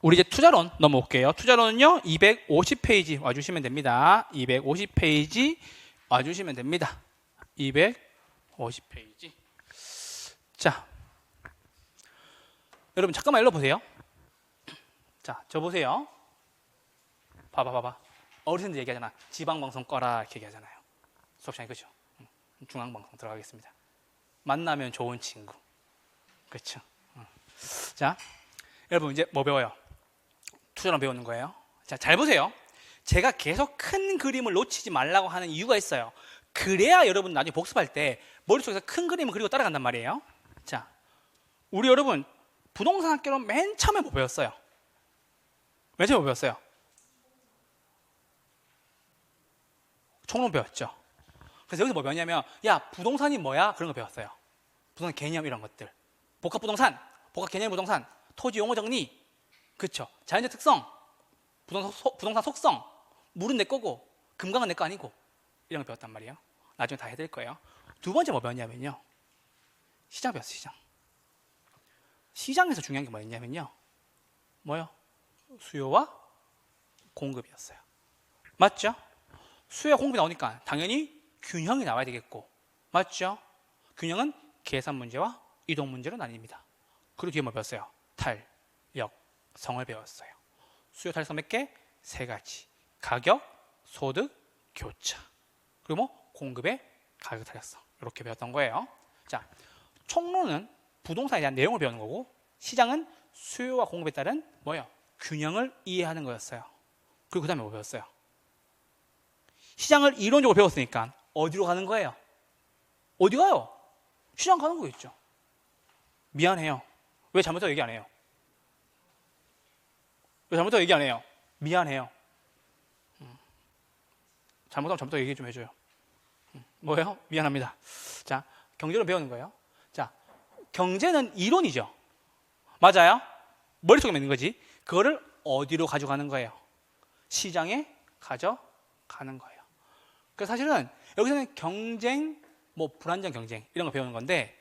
우리 이제 투자론 넘어올게요. 투자론은요 250페이지 와주시면 됩니다. 250페이지 와주시면 됩니다. 250페이지. 자, 여러분 잠깐만 읽어보세요. 자, 저 보세요. 봐봐. 어르신들 얘기하잖아. 지방방송 꺼라 이렇게 얘기하잖아요. 수업 시간에. 그렇죠? 중앙방송 들어가겠습니다. 만나면 좋은 친구. 그렇죠? 자, 여러분 이제 뭐 배워요? 투자론 배우는 거예요. 자, 잘 보세요. 제가 계속 큰 그림을 놓치지 말라고 하는 이유가 있어요. 그래야 여러분 나중에 복습할 때 머릿속에서 큰 그림을 그리고 따라간단 말이에요. 자, 우리 여러분 부동산 학교로 맨 처음에 뭐 배웠어요? 맨 처음에 뭐 배웠어요? 총론 배웠죠. 그래서 여기서 뭐 배웠냐면, 야, 부동산이 뭐야? 그런 거 배웠어요. 부동산 개념 이런 것들. 복합 부동산, 복합 개념 부동산, 토지 용어 정리, 그렇죠. 자연적 특성, 부동산 속성, 물은 내 거고 금강은 내 거 아니고 이런 거 배웠단 말이에요. 나중에 다 해드릴 거예요. 두 번째 뭐 배웠냐면요, 시장 배웠어요. 시장. 시장에서 중요한 게 뭐였냐면요, 뭐요? 수요와 공급이었어요. 맞죠? 수요와 공급이 나오니까 당연히 균형이 나와야 되겠고, 맞죠? 균형은 계산 문제와 이동 문제로 나뉩니다. 그리고 뒤에 뭐 배웠어요? 탄력, 성을 배웠어요. 수요 탄력성 몇 개? 3가지. 가격, 소득, 교차. 그리고 뭐 공급의 가격 탄력성. 이렇게 배웠던 거예요. 자, 총론은 부동산에 대한 내용을 배우는 거고, 시장은 수요와 공급에 따른 뭐예요? 균형을 이해하는 거였어요. 그리고 그 다음에 뭐 배웠어요? 시장을 이론적으로 배웠으니까 어디로 가는 거예요? 어디 가요? 시장 가는 거겠죠. 미안해요. 왜 잘못하고 얘기 안 해요? 왜 잘못하고 얘기 안 해요? 미안해요. 잘못하면 잘못하고 얘기 좀 해줘요. 뭐예요? 미안합니다. 자, 경제로 배우는 거예요. 자, 경제는 이론이죠. 맞아요? 머릿속에 있는 거지. 그거를 어디로 가져가는 거예요? 시장에 가져가는 거예요. 그래서 사실은 여기서는 경쟁, 뭐 불안정 경쟁 이런 거 배우는 건데,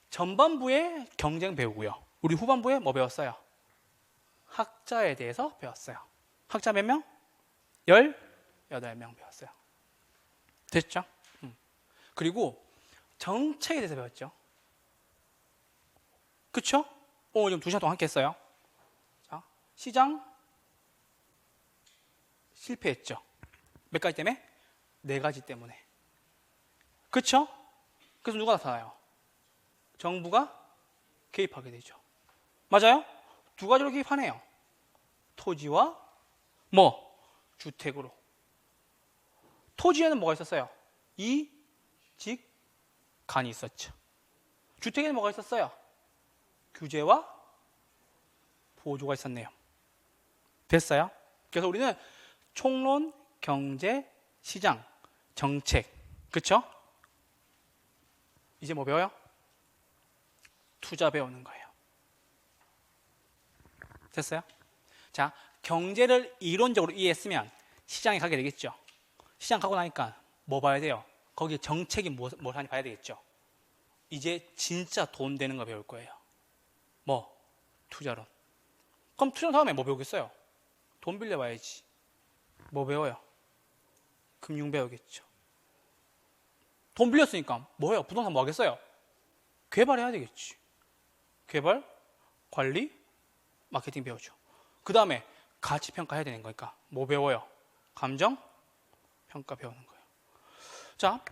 전반부에 경쟁 배우고요. 우리 후반부에 뭐 배웠어요? 학자에 대해서 배웠어요. 학자 몇 명? 18명 배웠어요. 됐죠? 그리고 정책에 대해서 배웠죠. 그쵸? 오늘 좀 2시간 동안 함께 했어요. 자, 시장 실패했죠. 몇 가지 때문에? 4가지 때문에. 그쵸? 그래서 누가 나타나요? 정부가 개입하게 되죠. 맞아요? 2가지로 개입하네요. 토지와 뭐? 주택으로. 토지에는 뭐가 있었어요? 이직간이 있었죠. 주택에는 뭐가 있었어요? 규제와 보조가 있었네요. 됐어요? 그래서 우리는 총론, 경제, 시장, 정책, 그쵸? 이제 뭐 배워요? 투자 배우는 거예요. 됐어요? 자, 경제를 이론적으로 이해했으면 시장에 가게 되겠죠. 시장 가고 나니까 뭐 봐야 돼요? 거기에 정책이 뭘 하는지 봐야 되겠죠. 이제 진짜 돈 되는 거 배울 거예요. 뭐? 투자론. 그럼 투자 다음에 뭐 배우겠어요? 돈 빌려봐야지. 뭐 배워요? 금융 배우겠죠. 돈 빌렸으니까 뭐예요? 부동산 뭐 하겠어요? 개발해야 되겠지. 개발, 관리, 마케팅 배우죠. 그 다음에 가치평가 해야 되는 거니까 뭐 배워요? 감정, 평가 배우는 거예요. 자,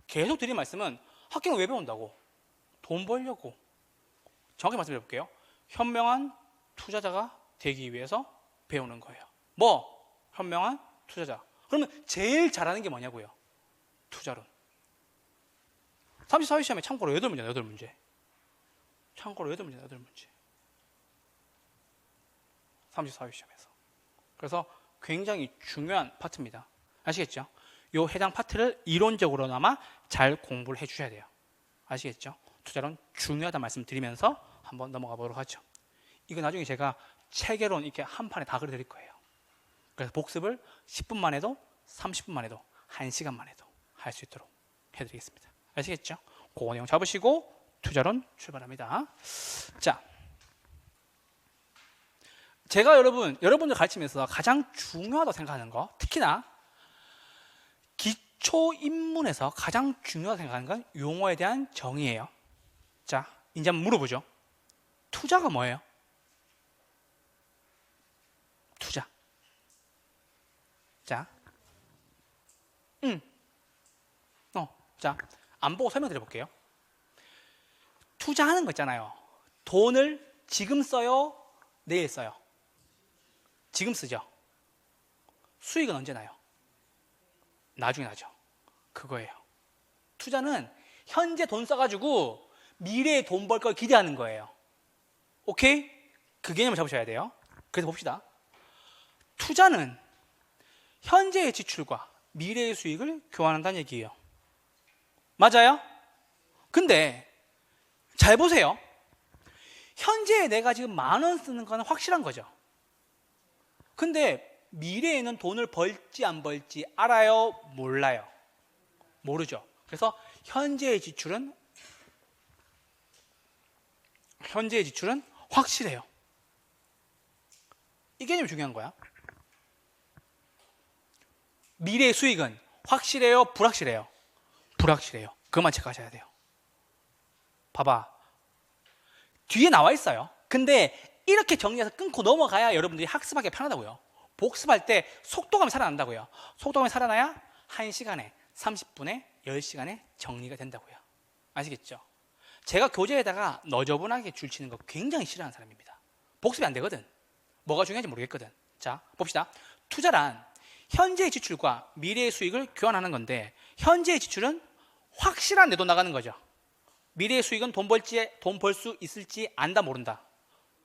계속 드린 말씀은 학교는 왜 배운다고? 돈 벌려고. 정확히 말씀드려 볼게요. 현명한 투자자가 되기 위해서 배우는 거예요. 뭐? 현명한 투자자. 그러면 제일 잘하는 게 뭐냐고요? 투자론. 34회 시험에 참고로 8문제나 8문제. 참고로 8문제나 8문제. 34회 시험에서. 그래서 굉장히 중요한 파트입니다. 아시겠죠? 요 해당 파트를 이론적으로나마 잘 공부를 해주셔야 돼요. 아시겠죠? 투자론 중요하다는 말씀 드리면서 한번 넘어가 보도록 하죠. 이거 나중에 제가 체계론 이렇게 한 판에 다 그려드릴 거예요. 그래서 복습을 10분만 해도 30분만 해도 1시간만 해도 할 수 있도록 해드리겠습니다. 아시겠죠? 그거 내용 잡으시고 투자론 출발합니다. 자, 제가 여러분들 가르치면서 가장 중요하다고 생각하는 거, 특히나 기초 입문에서 가장 중요하다고 생각하는 건 용어에 대한 정의예요. 자, 이제 한번 물어보죠. 투자가 뭐예요? 투자. 자, 자, 안 보고 설명드려 볼게요. 투자하는 거 있잖아요. 돈을 지금 써요? 내일 써요? 지금 쓰죠. 수익은 언제 나요? 나중에 나죠. 그거예요. 투자는 현재 돈 써가지고 미래에 돈 벌 걸 기대하는 거예요. 오케이? 그 개념을 잡으셔야 돼요. 그래서 봅시다. 투자는 현재의 지출과 미래의 수익을 교환한다는 얘기예요. 맞아요? 근데 잘 보세요. 현재에 내가 지금 10,000원 쓰는 거는 확실한 거죠. 근데 미래에는 돈을 벌지 안 벌지 알아요? 몰라요? 모르죠. 그래서 현재의 지출은 확실해요. 이 개념이 중요한 거야. 미래의 수익은 확실해요? 불확실해요? 불확실해요. 그것만 체크하셔야 돼요. 봐봐. 뒤에 나와 있어요. 근데 이렇게 정리해서 끊고 넘어가야 여러분들이 학습하기 편하다고요. 복습할 때 속도감이 살아난다고요. 속도감이 살아나야 1시간에, 30분에, 10시간에 정리가 된다고요. 아시겠죠? 제가 교재에다가 너저분하게 줄치는 거 굉장히 싫어하는 사람입니다. 복습이 안 되거든. 뭐가 중요한지 모르겠거든. 자, 봅시다. 투자란 현재의 지출과 미래의 수익을 교환하는 건데, 현재의 지출은 확실한 내 돈 나가는 거죠. 미래의 수익은 돈 벌 수 있을지 안다, 모른다?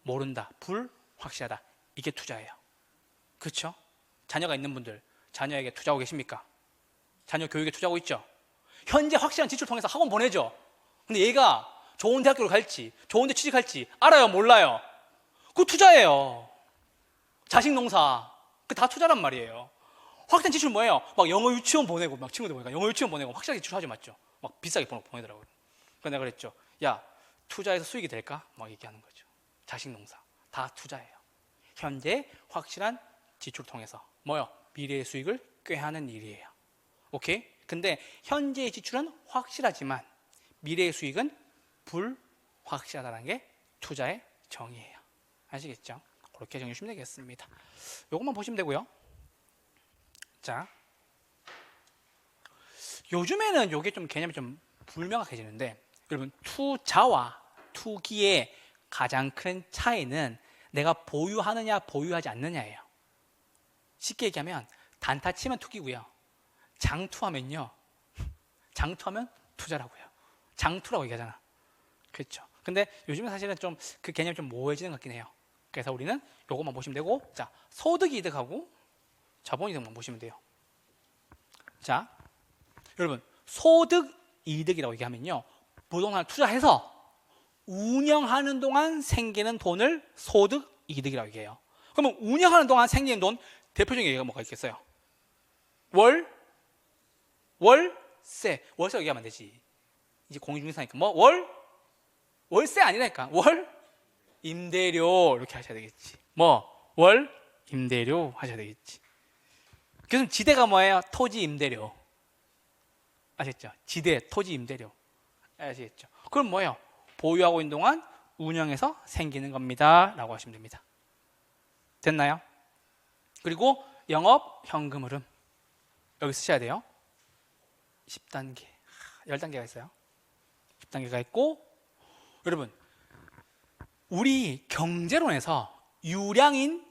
모른다. 불확실하다. 이게 투자예요. 그렇죠? 자녀가 있는 분들, 자녀에게 투자하고 계십니까? 자녀 교육에 투자하고 있죠? 현재 확실한 지출 통해서 학원 보내죠? 근데 얘가 좋은 대학교를 갈지, 좋은 데 취직할지 알아요, 몰라요? 그거 투자예요. 자식 농사, 그 다 투자란 말이에요. 확실한 지출 뭐예요? 막 영어 유치원 보내고, 막 친구들 보니까 영어 유치원 보내고 확실하게 지출하지, 맞죠? 막 비싸게 보내더라고요. 그래서 내가 그랬죠. 야, 투자해서 수익이 될까? 막 얘기하는 거죠. 자식 농사 다 투자예요. 현재 확실한 지출을 통해서 뭐요? 미래의 수익을 꾀하는 일이에요. 오케이? 근데 현재의 지출은 확실하지만 미래의 수익은 불확실하다는 게 투자의 정의예요. 아시겠죠? 그렇게 정해 주시면 되겠습니다. 이것만 보시면 되고요. 자, 요즘에는 이게 좀 개념이 좀 불명확해지는데, 여러분, 투자와 투기의 가장 큰 차이는 내가 보유하느냐 보유하지 않느냐예요. 쉽게 얘기하면 단타 치면 투기고요. 장투하면요, 장투하면 투자라고요. 장투라고 얘기하잖아. 그렇죠? 근데 요즘은 사실은 좀 그 개념이 좀 모호해지는 것 같긴 해요. 그래서 우리는 요것만 보시면 되고, 자, 소득 이득하고 자본 이득만 보시면 돼요. 자, 여러분, 소득 이득이라고 얘기하면요, 부동산을 투자해서 운영하는 동안 생기는 돈을 소득 이득이라고 얘기해요. 그러면 운영하는 동안 생기는 돈, 대표적인 얘기가 뭐가 있겠어요? 월세. 월세 얘기하면 안 되지. 이제 공인중개사니까 뭐 월세 아니라니까. 임대료 이렇게 하셔야 되겠지. 임대료 하셔야 되겠지. 그래서 지대가 뭐예요? 토지 임대료. 아시겠죠? 지대, 토지 임대료. 아시겠죠? 그럼 뭐예요? 보유하고 있는 동안 운영해서 생기는 겁니다 라고 하시면 됩니다. 됐나요? 그리고 영업 현금 흐름, 여기 쓰셔야 돼요. 10단계, 10단계가 있어요. 10단계가 있고, 여러분, 우리 경제론에서 유량인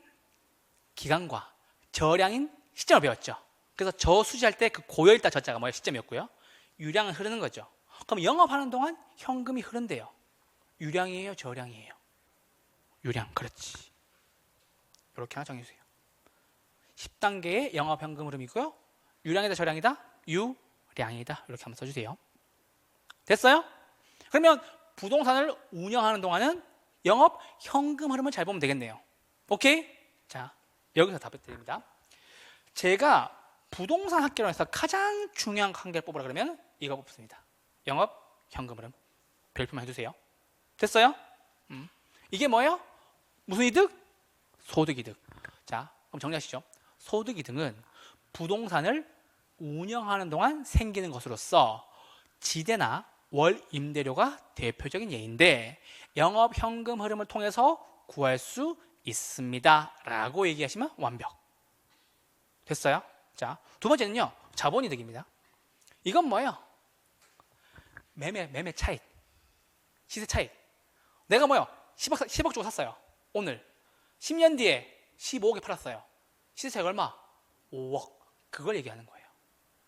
기간과 저량인 시점을 배웠죠. 그래서 저수지할 때 그 고여있다 저자가 뭐예요? 시점이었고요. 유량은 흐르는 거죠. 그럼 영업하는 동안 현금이 흐른대요. 유량이에요, 저량이에요? 유량. 그렇지. 이렇게 하나 정해주세요. 10단계의 영업 현금 흐름이고요. 유량이다, 저량이다? 유량이다. 이렇게 한번 써주세요. 됐어요? 그러면 부동산을 운영하는 동안은 영업 현금 흐름을 잘 보면 되겠네요. 오케이? 자, 여기서 답을 드립니다. 제가 부동산 학개론에서 가장 중요한 한 개를 뽑으라 그러면 이거 뽑습니다. 영업 현금 흐름. 별표만 해주세요. 됐어요? 이게 뭐예요? 무슨 이득? 소득이득. 자, 그럼 정리하시죠. 소득이득은 부동산을 운영하는 동안 생기는 것으로서 지대나 월 임대료가 대표적인 예인데 영업 현금 흐름을 통해서 구할 수 있습니다. 라고 얘기하시면 완벽. 됐어요? 자, 두 번째는요. 자본이득입니다. 이건 뭐예요? 매매 차익. 시세 차익. 내가 뭐요? 10억 주고 샀어요. 오늘. 10년 뒤에 15억에 팔았어요. 시세 차익 얼마? 5억. 그걸 얘기하는 거예요.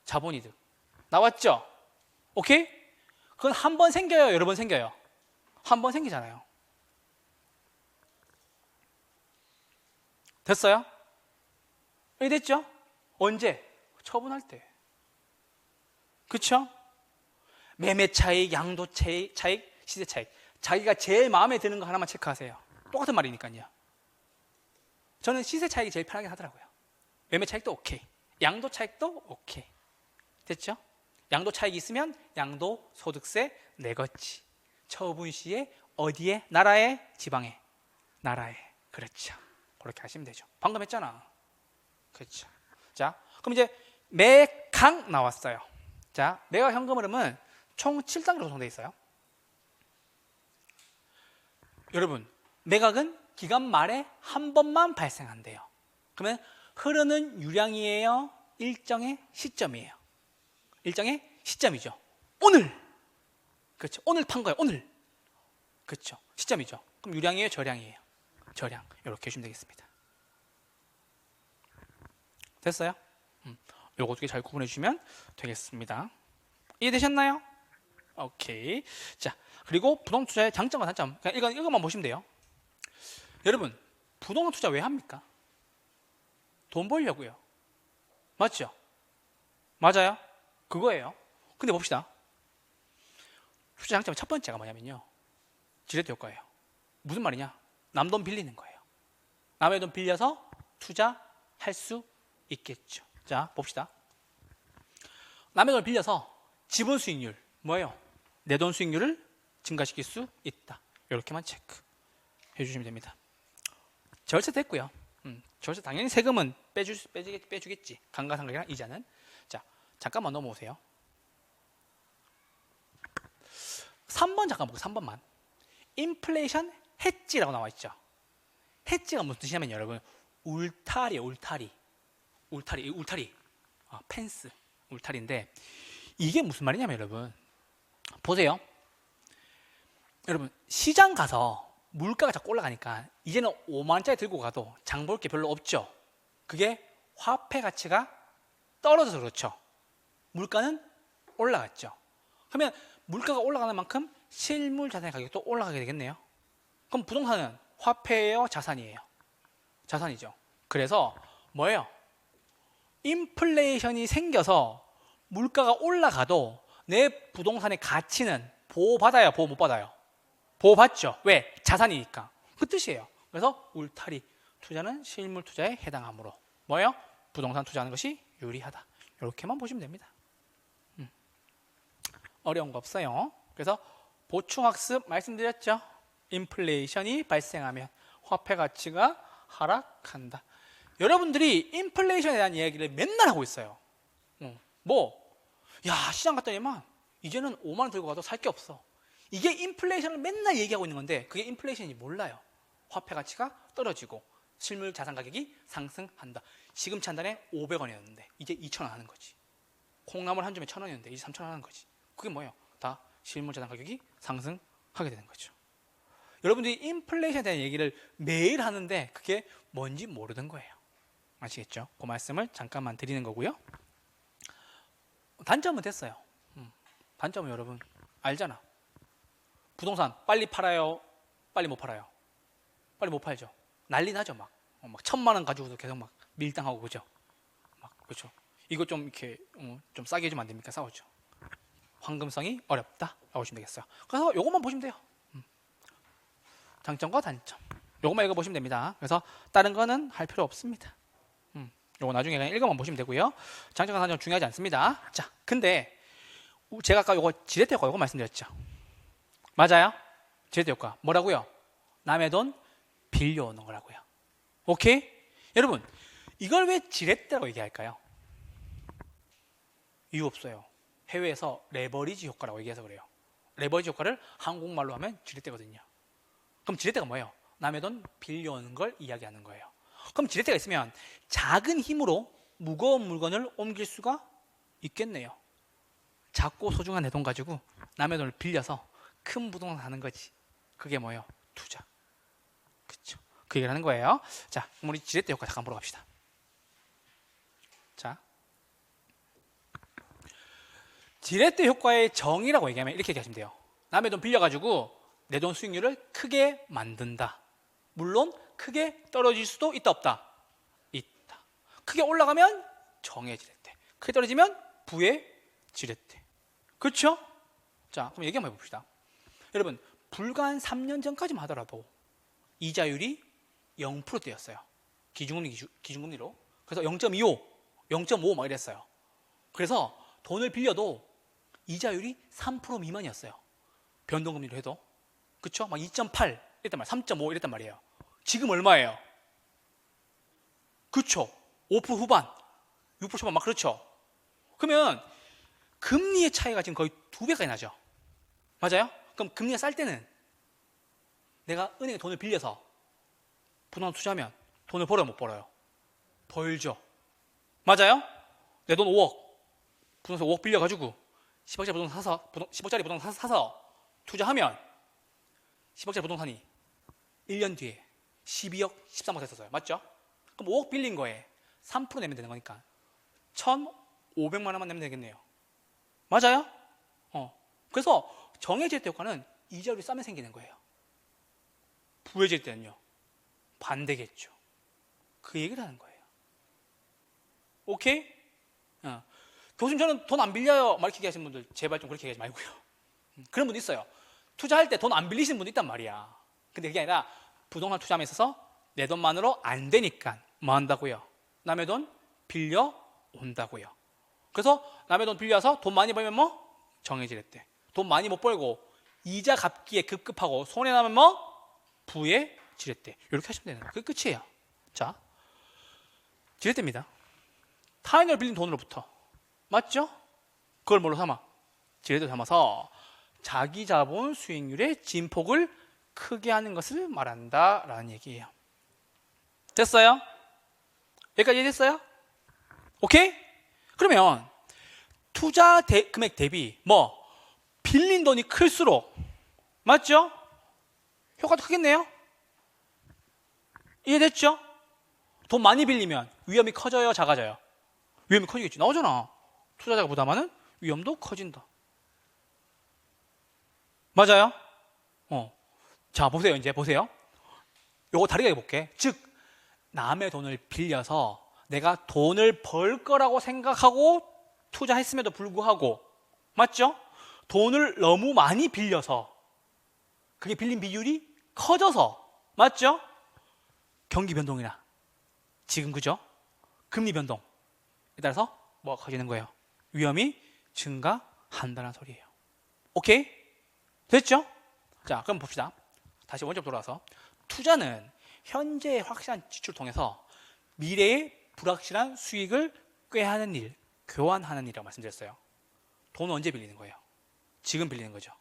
자본이득. 나왔죠? 오케이? 그건 한 번 생겨요? 여러 번 생겨요? 한 번 생기잖아요. 됐어요? 이해됐죠? 언제? 처분할 때. 그쵸? 매매 차익, 양도 차익, 시세 차익. 자기가 제일 마음에 드는 거 하나만 체크하세요. 똑같은 말이니까요. 저는 시세 차익이 제일 편하게 하더라고요. 매매 차익도 오케이. 양도 차익도 오케이. 됐죠? 양도 차익이 있으면 양도 소득세 내겠지. 처분 시에 어디에? 나라에? 지방에? 나라에. 그렇죠. 그렇게 하시면 되죠. 방금 했잖아. 그렇죠. 자, 그럼 이제 매각 나왔어요. 자, 매각 현금 흐름은 총 7단계로 구성되어 있어요. 여러분, 매각은 기간 말에 한 번만 발생한대요. 그러면 흐르는 유량이에요? 일정의 시점이에요? 일정의 시점이죠. 오늘! 그렇죠. 오늘 판 거예요. 오늘. 그렇죠. 시점이죠. 그럼 유량이에요? 저량이에요? 저량. 이렇게 해주시면 되겠습니다. 됐어요? 요거 두 개 잘 구분해 주시면 되겠습니다. 이해되셨나요? 오케이. 자, 그리고 부동산 투자의 장점과 단점. 그냥 이것만 보시면 돼요. 여러분, 부동산 투자 왜 합니까? 돈 벌려고요. 맞죠? 맞아요? 그거예요. 근데 봅시다. 투자 장점의 첫 번째가 뭐냐면요. 지렛대 효과예요. 무슨 말이냐? 남 돈 빌리는 거예요. 남의 돈 빌려서 투자할 수 있겠죠. 자, 봅시다. 남의 돈을 빌려서 지분 수익률, 뭐예요? 내 돈 수익률을 증가시킬 수 있다. 이렇게만 체크해 주시면 됩니다. 절세 됐고요. 절세 당연히 세금은 빼주겠지. 감가상각이랑 이자는. 자, 잠깐만 넘어오세요. 3번 잠깐 보고 3번만. 인플레이션 해지라고 나와 있죠. 해지가 무슨 뜻이냐면 여러분 울타리예요. 울타리. 펜스. 울타리인데 이게 무슨 말이냐면 여러분 보세요. 여러분 시장 가서 물가가 자꾸 올라가니까 이제는 5만 원짜리 들고 가도 장 볼 게 별로 없죠. 그게 화폐 가치가 떨어져서 그렇죠. 물가는 올라갔죠. 그러면 물가가 올라가는 만큼 실물 자산의 가격도 올라가게 되겠네요. 그럼 부동산은 화폐예요? 자산이에요? 자산이죠. 그래서 뭐예요? 인플레이션이 생겨서 물가가 올라가도 내 부동산의 가치는 보호받아요? 보호 못 받아요? 보호받죠. 왜? 자산이니까. 그 뜻이에요. 그래서 울타리 투자는 실물 투자에 해당하므로 뭐예요? 부동산 투자하는 것이 유리하다. 이렇게만 보시면 됩니다. 어려운 거 없어요. 그래서 보충학습 말씀드렸죠. 인플레이션이 발생하면 화폐 가치가 하락한다. 여러분들이 인플레이션에 대한 이야기를 맨날 하고 있어요. 야 시장 갔더니만 이제는 5만 원 들고 가도 살 게 없어. 이게 인플레이션을 맨날 얘기하고 있는 건데 그게 인플레이션인지 몰라요. 화폐 가치가 떨어지고 실물 자산 가격이 상승한다. 시금치 한 단에 500원이었는데 이제 2,000원 하는 거지. 콩나물 한 줌에 1,000원이었는데 이제 3,000원 하는 거지. 그게 뭐예요? 다 실물 자산 가격이 상승하게 되는 거죠. 여러분들이 인플레이션에 대한 얘기를 매일 하는데 그게 뭔지 모르는 거예요. 아시겠죠? 그 말씀을 잠깐만 드리는 거고요. 단점은 됐어요. 단점은 여러분 알잖아. 부동산 빨리 팔아요? 빨리 못 팔아요? 빨리 못 팔죠. 난리 나죠. 막 1,000만 원 가지고도 계속 막 밀당하고 그죠. 그렇죠. 이거 좀 이렇게 좀 싸게 해주면 안 됩니까? 싸우죠. 황금성이 어렵다. 라고 보시면 되겠어요. 그래서 요것만 보시면 돼요. 장점과 단점. 요것만 읽어보시면 됩니다. 그래서 다른 거는 할 필요 없습니다. 요거 나중에 그냥 읽어만 보시면 되고요. 장점과 단점 중요하지 않습니다. 자, 근데 제가 아까 요거 지렛대 효과 요거 말씀드렸죠. 맞아요? 지렛대 효과 뭐라고요? 남의 돈 빌려오는 거라고요. 오케이? 여러분, 이걸 왜 지렛대라고 얘기할까요? 이유 없어요. 해외에서 레버리지 효과라고 얘기해서 그래요. 레버리지 효과를 한국말로 하면 지렛대거든요. 그럼 지렛대가 뭐예요? 남의 돈 빌려오는 걸 이야기하는 거예요. 그럼 지렛대가 있으면 작은 힘으로 무거운 물건을 옮길 수가 있겠네요. 작고 소중한 내 돈 가지고 남의 돈을 빌려서 큰 부동산 사는 거지. 그게 뭐예요? 투자. 그렇죠? 그 얘기를 하는 거예요. 자, 그럼 우리 지렛대 효과 잠깐 보러 갑시다. 자, 지렛대 효과의 정의라고 얘기하면 이렇게 얘기하시면 돼요. 남의 돈 빌려가지고 내 돈 수익률을 크게 만든다. 물론 크게 떨어질 수도 있다 없다? 있다. 크게 올라가면 정의 지렛대, 크게 떨어지면 부의 지렛대. 그렇죠? 자, 그럼 얘기 한번 해봅시다. 여러분, 불과 한 3년 전까지만 하더라도 이자율이 0%대였어요. 기준금리로. 그래서 0.25, 0.5 막 이랬어요. 그래서 돈을 빌려도 이자율이 3% 미만이었어요. 변동금리로 해도. 그쵸? 막 2.8 이랬단 말이에요. 3.5 이랬단 말이에요. 지금 얼마예요? 그쵸? 5% 후반, 6% 초반 막 그렇죠? 그러면 금리의 차이가 지금 거의 2배까지 나죠? 맞아요? 그럼 금리가 쌀 때는 내가 은행에 돈을 빌려서 부동산 투자하면 돈을 벌어요, 못 벌어요? 벌죠. 맞아요? 내 돈 5억, 부동산 5억 빌려가지고 10억짜리 부동산 사서 투자하면 10억짜리 부동산이 1년 뒤에 12억, 13억 됐었어요. 맞죠? 그럼 5억 빌린 거에 3% 내면 되는 거니까 1,500만 원만 내면 되겠네요. 맞아요? 그래서 정해질 효과는 이자율이 싸면 생기는 거예요. 부해질 때는요, 반대겠죠. 그 얘기를 하는 거예요. 오케이? 교수님, 저는 돈 안 빌려요. 막 이렇게 얘기하시는 분들, 제발 좀 그렇게 얘기하지 말고요. 그런 분도 있어요. 투자할 때 돈 안 빌리시는 분도 있단 말이야. 근데 그게 아니라 부동산 투자함에 있어서 내 돈만으로 안 되니까 뭐 한다고요? 남의 돈 빌려 온다고요. 그래서 남의 돈 빌려서 돈 많이 벌면 뭐? 정해지랬대. 돈 많이 못 벌고 이자 갚기에 급급하고 손해 나면 뭐? 부의 지렛대. 이렇게 하시면 되는 거예요. 그게 끝이에요. 자, 지렛대입니다. 타인을 빌린 돈으로부터. 맞죠? 그걸 뭘로 삼아? 지렛대 삼아서 자기 자본 수익률의 진폭을 크게 하는 것을 말한다라는 얘기예요. 됐어요? 여기까지 됐어요? 오케이? 그러면 투자 금액 대비 뭐 빌린 돈이 클수록, 맞죠? 효과도 크겠네요? 이해됐죠? 돈 많이 빌리면 위험이 커져요, 작아져요? 위험이 커지겠지. 나오잖아. 투자자가 부담하는 위험도 커진다. 맞아요? 자, 보세요. 이제 보세요. 요거 다르게 해볼게. 즉, 남의 돈을 빌려서 내가 돈을 벌 거라고 생각하고 투자했음에도 불구하고, 맞죠? 돈을 너무 많이 빌려서 그게 빌린 비율이 커져서, 맞죠? 경기 변동이나 지금 그죠? 금리 변동에 따라서 뭐가 커지는 거예요? 위험이 증가한다는 소리예요. 오케이? 됐죠? 자, 그럼 봅시다. 다시 원점 돌아와서 투자는 현재의 확실한 지출을 통해서 미래의 불확실한 수익을 꾀하는 일, 교환하는 일이라고 말씀드렸어요. 돈은 언제 빌리는 거예요? 지금 빌리는 거죠.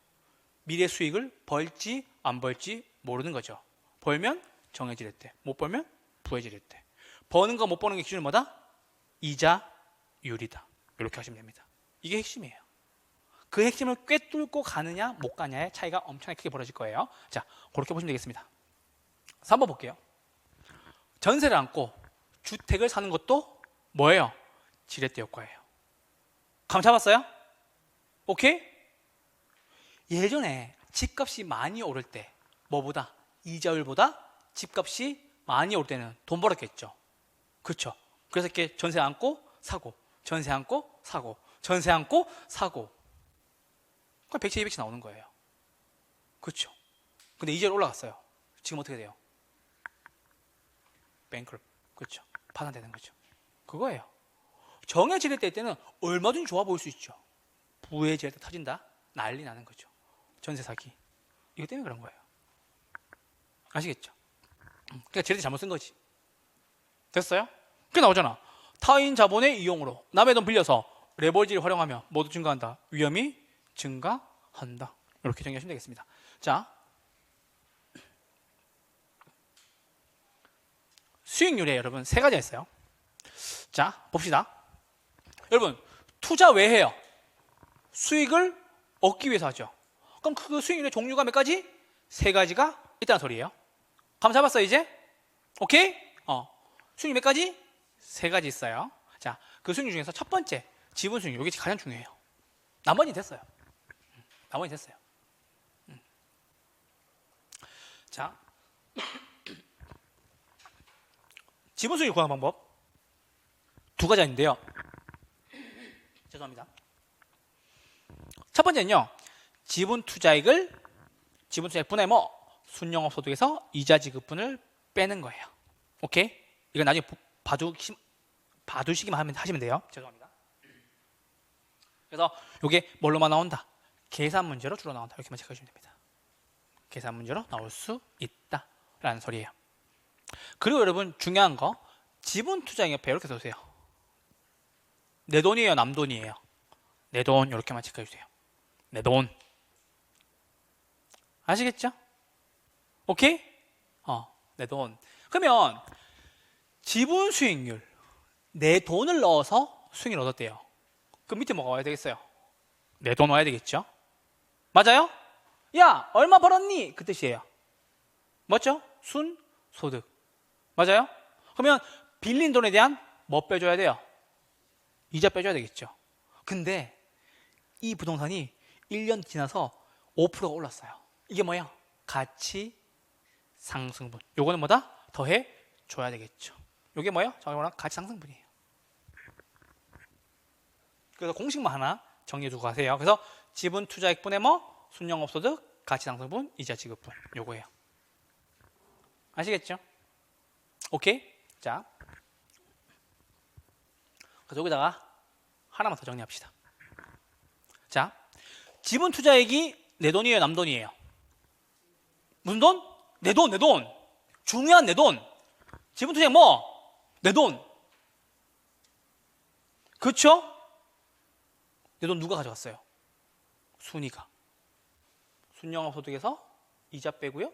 미래 수익을 벌지 안 벌지 모르는 거죠. 벌면 정해지랬대, 못 벌면 부해지랬대. 버는 거 못 버는 게 기준은 뭐다? 이자율이다. 이렇게 하시면 됩니다. 이게 핵심이에요. 그 핵심을 꿰뚫고 가느냐 못 가냐의 차이가 엄청나게 크게 벌어질 거예요. 자, 그렇게 보시면 되겠습니다. 3번 볼게요. 전세를 안고 주택을 사는 것도 뭐예요? 지렛대 효과예요. 감 잡았어요? 오케이? 예전에 집값이 많이 오를 때 뭐보다? 이자율보다 집값이 많이 오를 때는 돈 벌었겠죠. 그렇죠? 그래서 이렇게 전세 안고 사고, 전세 안고 사고, 전세 안고 사고. 그럼 100채, 200채 나오는 거예요. 그렇죠? 근데 이자율 올라갔어요. 지금 어떻게 돼요? 뱅크럽. 그렇죠? 파산되는 거죠. 그거예요. 정해질 때는 얼마든지 좋아 보일 수 있죠. 부해질 때 터진다? 난리 나는 거죠. 전세 사기. 이거 때문에 그런 거예요. 아시겠죠? 그러니까 지렛대 잘못 쓴 거지. 됐어요? 그게 나오잖아. 타인 자본의 이용으로 남의 돈 빌려서 레버리지를 활용하며 모두 증가한다. 위험이 증가한다. 이렇게 정리하시면 되겠습니다. 자, 수익률에 여러분 세 가지가 있어요. 자, 봅시다. 여러분, 투자 왜 해요? 수익을 얻기 위해서 하죠. 그럼 그 수익률의 종류가 몇 가지? 세 가지가 있다는 소리예요. 감 잡았어 이제? 오케이? 수익률 몇 가지? 세 가지 있어요. 자, 그 수익률 중에서 첫 번째 지분 수익률, 이게 가장 중요해요. 나머지 됐어요. 나머지 됐어요. 자, 지분 수익률 구하는 방법 두 가지가 있는데요. 죄송합니다. 첫 번째는요, 지분 투자액 분의 순영업 소득에서 이자 지급분을 빼는 거예요. 오케이? 이건 나중에 봐두시기만 하시면 돼요. 죄송합니다. 그래서 이게 뭘로만 나온다? 계산 문제로 주로 나온다. 이렇게만 체크하시면 됩니다. 계산 문제로 나올 수 있다라는 소리예요. 그리고 여러분 중요한 거, 지분 투자액 옆에 이렇게 써주세요. 내 돈이에요, 남 돈이에요? 내 돈, 이렇게만 체크해 주세요. 내 돈. 아시겠죠? 오케이? 내 돈. 그러면 지분 수익률, 내 돈을 넣어서 수익을 얻었대요. 그럼 밑에 뭐가 와야 되겠어요? 내 돈 와야 되겠죠? 맞아요? 야, 얼마 벌었니? 그 뜻이에요. 맞죠? 순소득. 맞아요? 그러면 빌린 돈에 대한 뭐 빼줘야 돼요? 이자 빼줘야 되겠죠. 근데 이 부동산이 1년 지나서 5%가 올랐어요. 이게 뭐예요? 가치 상승분. 요거는 뭐다? 더해 줘야 되겠죠. 요게 뭐예요? 정확히 말하면 가치 상승분이에요. 그래서 공식만 하나 정리해 두고 가세요. 그래서 지분 투자액분의 순영업소득, 가치 상승분, 이자 지급분. 요거예요. 아시겠죠? 오케이? 자, 그래서 여기다가 하나만 더 정리합시다. 자, 지분 투자액이 내 돈이에요, 남 돈이에요? 무슨 돈? 내 돈, 내 돈. 중요한 내 돈. 지분 투자액 내 돈. 그렇죠? 내 돈 누가 가져갔어요? 순이가. 순영업 소득에서 이자 빼고요,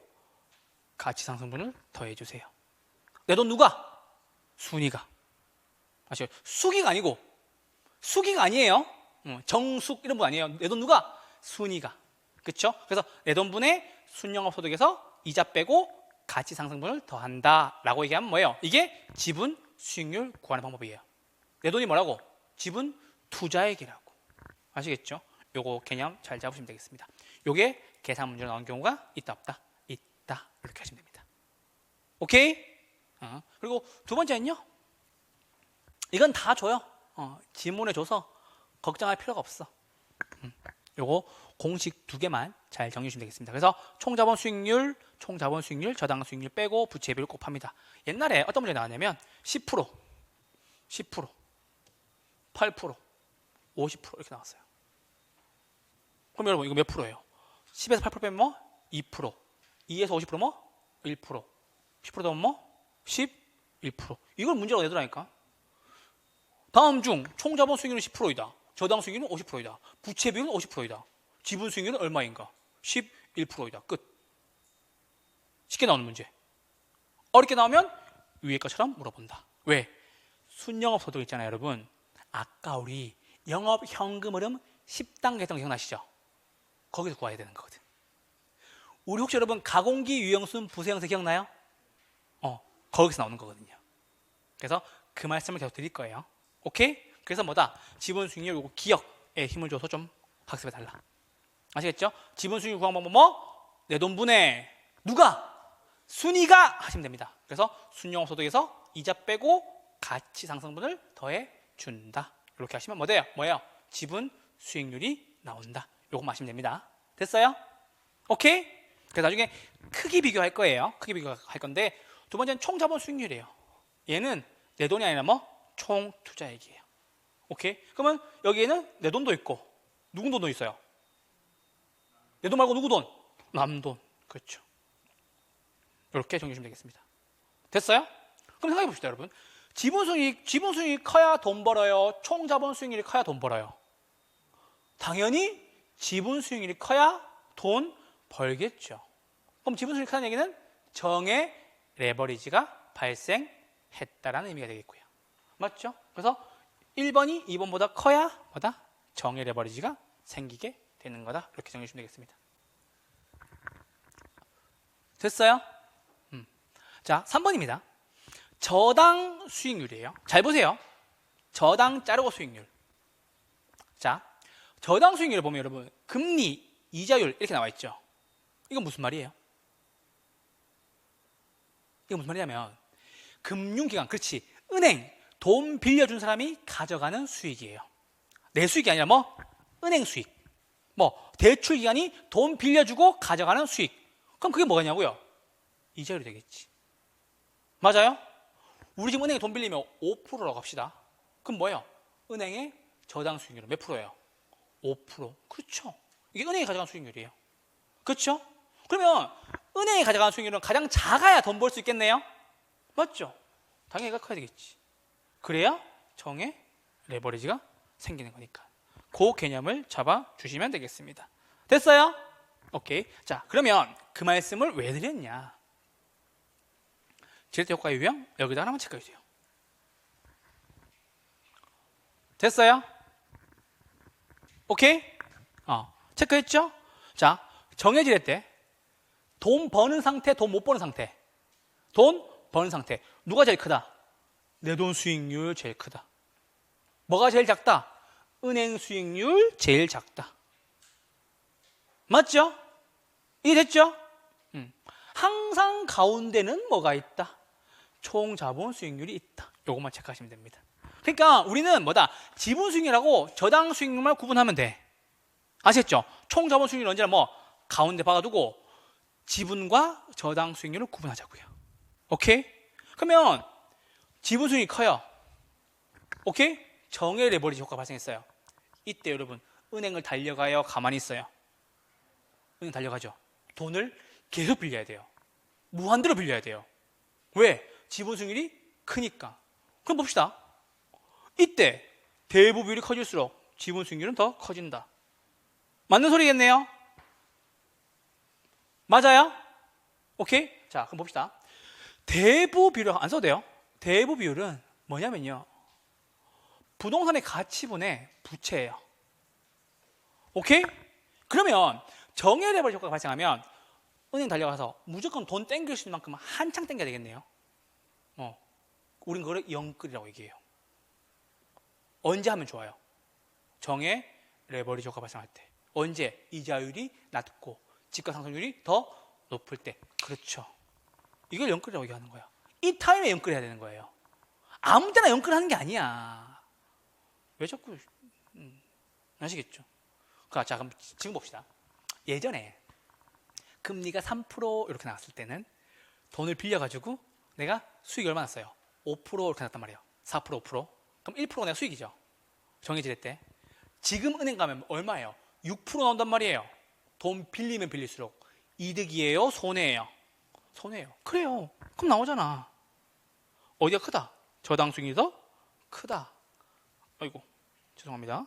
가치 상승분을 더해 주세요. 내 돈 누가? 순이가. 아시죠? 수기가 아니고, 수기가 아니에요. 정숙 이런 분 아니에요. 내 돈 누가? 순이가. 그렇죠? 그래서 내 돈분의 순영업 소득에서 이자 빼고 가치 상승분을 더한다라고 얘기하면 뭐예요? 이게 지분 수익률 구하는 방법이에요. 내 돈이 뭐라고? 지분 투자액이라고. 아시겠죠? 요거 개념 잘 잡으시면 되겠습니다. 요게 계산 문제로 나온 경우가 있다 없다? 있다. 이렇게 하시면 됩니다. 오케이? 그리고 두 번째는요, 이건 다 줘요. 지문에 줘서 걱정할 필요가 없어. 요거 공식 두 개만 잘 정리해 주시면 되겠습니다. 그래서 총자본 수익률, 저당 수익률 빼고 부채비율 곱합니다. 옛날에 어떤 문제 나왔냐면 10%, 8%, 50% 이렇게 나왔어요. 그럼 여러분 이거 몇 프로예요? 10에서 8% 빼면 2%, 2에서 50% 1%, 10% 더하면 11%. 이걸 문제로 내더라니까. 다음 중 총자본 수익률은 10%이다. 저당 수익률은 50%이다. 부채 비율은 50%이다. 지분 수익률은 얼마인가? 11%이다. 끝. 쉽게 나오는 문제. 어렵게 나오면 위에 것처럼 물어본다. 왜? 순영업 소득 있잖아요, 여러분. 아까 우리 영업 현금 흐름 10단계 했던 거 기억나시죠? 거기서 구해야 되는 거거든. 우리 혹시 여러분 가공기 유형순 부세형세 기억나요? 거기서 나오는 거거든요. 그래서 그 말씀을 계속 드릴 거예요. 오케이? 그래서 뭐다? 지분 수익률 요거 기억에 힘을 줘서 좀 학습해 달라. 아시겠죠? 지분 수익률 구한 방법 내 돈분의 누가? 순이가 하시면 됩니다. 그래서 순영업 소득에서 이자 빼고 가치 상승분을 더해 준다. 이렇게 하시면 뭐예요? 지분 수익률이 나온다. 요것만 하시면 됩니다. 됐어요? 오케이? 그래서 나중에 크기 비교할 거예요. 크기 비교할 건데 두 번째는 총자본 수익률이에요. 얘는 내 돈이 아니라 총 투자액이에요. 오케이? 그러면 여기에는 내 돈도 있고 누구 돈도 있어요? 내 돈 말고 누구 돈? 남 돈. 그렇죠. 이렇게 정리해 주시면 되겠습니다. 됐어요? 그럼 생각해 봅시다, 여러분. 지분 수익이 커야 돈 벌어요? 총 자본 수익률이 커야 돈 벌어요? 당연히 지분 수익률이 커야 돈 벌겠죠. 그럼 지분 수익이 크다는 얘기는 정의 레버리지가 발생했다라는 의미가 되겠고요. 맞죠? 그래서 1번이 2번보다 커야 뭐다? 정의 레버리지가 생기게 되는 거다. 이렇게 정리해 주시면 되겠습니다. 됐어요? 자, 3번입니다. 저당 수익률이에요. 잘 보세요. 저당 자르고 수익률. 자, 저당 수익률을 보면 여러분 금리, 이자율 이렇게 나와 있죠. 이건 무슨 말이에요? 이건 무슨 말이냐면 금융기관, 그렇지, 은행, 돈 빌려준 사람이 가져가는 수익이에요. 내 수익이 아니라 뭐? 은행 수익. 뭐 대출기관이 돈 빌려주고 가져가는 수익. 그럼 그게 뭐냐고요? 이자율이 되겠지. 맞아요? 우리 집 은행에 돈 빌리면 5%라고 합시다. 그럼 뭐예요? 은행의 저당 수익률은 몇 프로예요? 5%. 그렇죠. 이게 은행이 가져간 수익률이에요. 그렇죠? 그러면 은행이 가져가는 수익률은 가장 작아야 돈 벌 수 있겠네요? 맞죠? 당연히 커야 되겠지. 그래야 정의 레버리지가 생기는 거니까. 그 개념을 잡아주시면 되겠습니다. 됐어요? 오케이. 자, 그러면 그 말씀을 왜 드렸냐? 지렛대 효과의 유형 여기다 하나만 체크해 주세요. 됐어요? 오케이? 체크했죠? 자, 정의 지렛대. 돈 버는 상태, 돈 못 버는 상태. 돈 버는 상태. 누가 제일 크다? 내 돈 수익률 제일 크다. 뭐가 제일 작다? 은행 수익률 제일 작다. 맞죠? 이해됐죠? 항상 가운데는 뭐가 있다? 총 자본 수익률이 있다. 요것만 체크하시면 됩니다. 그러니까 우리는 뭐다? 지분 수익률하고 저당 수익률만 구분하면 돼. 아시겠죠? 총 자본 수익률 언제나 뭐 가운데 박아두고 지분과 저당 수익률을 구분하자고요. 오케이? 그러면 지분 수익이 커요. 오케이? 정의 레버리지 효과가 발생했어요. 이때 여러분 은행을 달려가요? 가만히 있어요? 은행 달려가죠. 돈을 계속 빌려야 돼요. 무한대로 빌려야 돼요. 왜? 지분 수익률이 크니까. 그럼 봅시다. 이때 대부 비율이 커질수록 지분 수익률은 더 커진다. 맞는 소리겠네요? 맞아요? 오케이? 자, 그럼 봅시다. 대부 비율 안 써도 돼요. 대부 비율은 뭐냐면요, 부동산의 가치분의 부채예요. 오케이? 그러면 정의 레버리지 효과가 발생하면 은행 달려가서 무조건 돈 땡길 수 있는 만큼 한창 땡겨야 되겠네요. 우린 그걸 영끌이라고 얘기해요. 언제 하면 좋아요? 정의 레버리지 효과가 발생할 때. 언제? 이자율이 낮고 집가 상승률이 더 높을 때. 그렇죠. 이걸 영끌이라고 얘기하는 거야. 이 타임에 영끌해야 되는 거예요. 아무 때나 영끌하는 게 아니야. 왜 자꾸 아시겠죠? 자, 그럼 지금 봅시다. 예전에 금리가 3% 이렇게 나왔을 때는 돈을 빌려가지고 내가 수익이 얼마 났어요? 5% 이렇게 났단 말이에요. 4%, 5%. 그럼 1% 내가 수익이죠. 정해질 때. 지금 은행 가면 얼마예요? 6% 나온단 말이에요. 돈 빌리면 빌릴수록 이득이에요? 손해예요? 손해예요. 그래요. 그럼 나오잖아. 어디가 크다? 저당 수익이 더 크다. 아이고, 죄송합니다.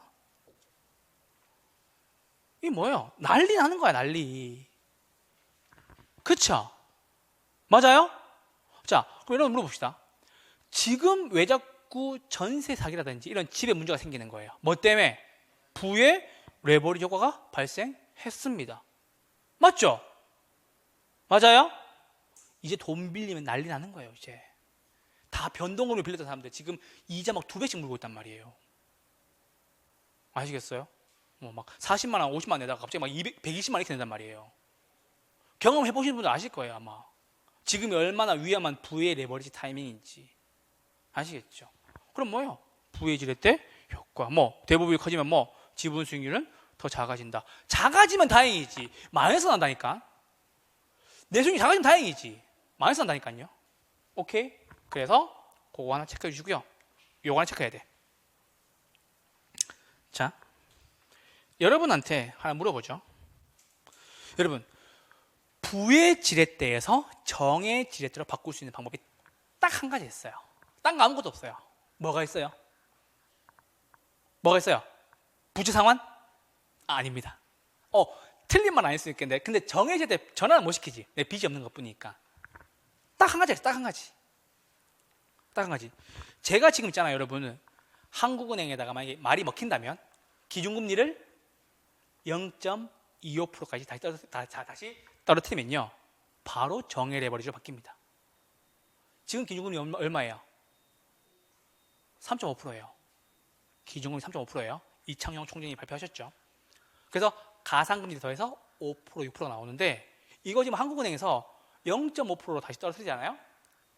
이게 뭐예요? 난리 나는 거야, 난리. 그쵸? 맞아요? 자, 그럼 여러분 물어봅시다. 지금 왜 자꾸 전세 사기라든지 이런 집에 문제가 생기는 거예요? 뭐 때문에? 부의 레버리지 효과가 발생했습니다. 맞죠? 맞아요? 이제 돈 빌리면 난리 나는 거예요. 이제 다 변동금을 빌렸던 사람들 지금 이자 막 2배씩 물고 있단 말이에요. 아시겠어요? 막 40만 원, 50만 원 내다가 갑자기 막 120만 원 이렇게 낸단 말이에요. 경험해 보시는 분들 아실 거예요, 아마. 지금이 얼마나 위험한 부의 레버리지 타이밍인지 아시겠죠? 그럼 뭐예요? 부의 지렛대 효과. 대부분이 커지면 지분 수익률은 더 작아진다. 작아지면 다행이지. 마이너스 난다니까. 내 수익이 작아지면 다행이지. 마이너스 난다니까요. 오케이? 그래서 그거 하나 체크해 주시고요. 요거 하나 체크해야 돼. 자, 여러분한테 하나 물어보죠. 여러분, 부의 지렛대에서 정의 지렛대로 바꿀 수 있는 방법이 딱 한 가지 있어요. 딴 거 아무것도 없어요. 뭐가 있어요? 뭐가 있어요? 부채 상환? 아닙니다. 틀린 말 아닐 수 있겠는데, 근데 정해질 때 전환을 못 시키지. 내 빚이 없는 것 뿐이니까. 딱 한 가지, 딱 한 가지. 딱 한 가지. 제가 지금 있잖아요, 여러분. 한국은행에다가 만약에 말이 먹힌다면 기준금리를 0.25%까지 다시 떨어뜨리면요, 바로 정해 레버리지로 바뀝니다. 지금 기준금리 얼마예요? 3.5%예요. 기준금리 3.5%예요. 이창용 총재님이 발표하셨죠. 그래서 가상금리 더해서 5%, 6% 나오는데, 이거 지금 한국은행에서 0.5%로 다시 떨어뜨리잖아요.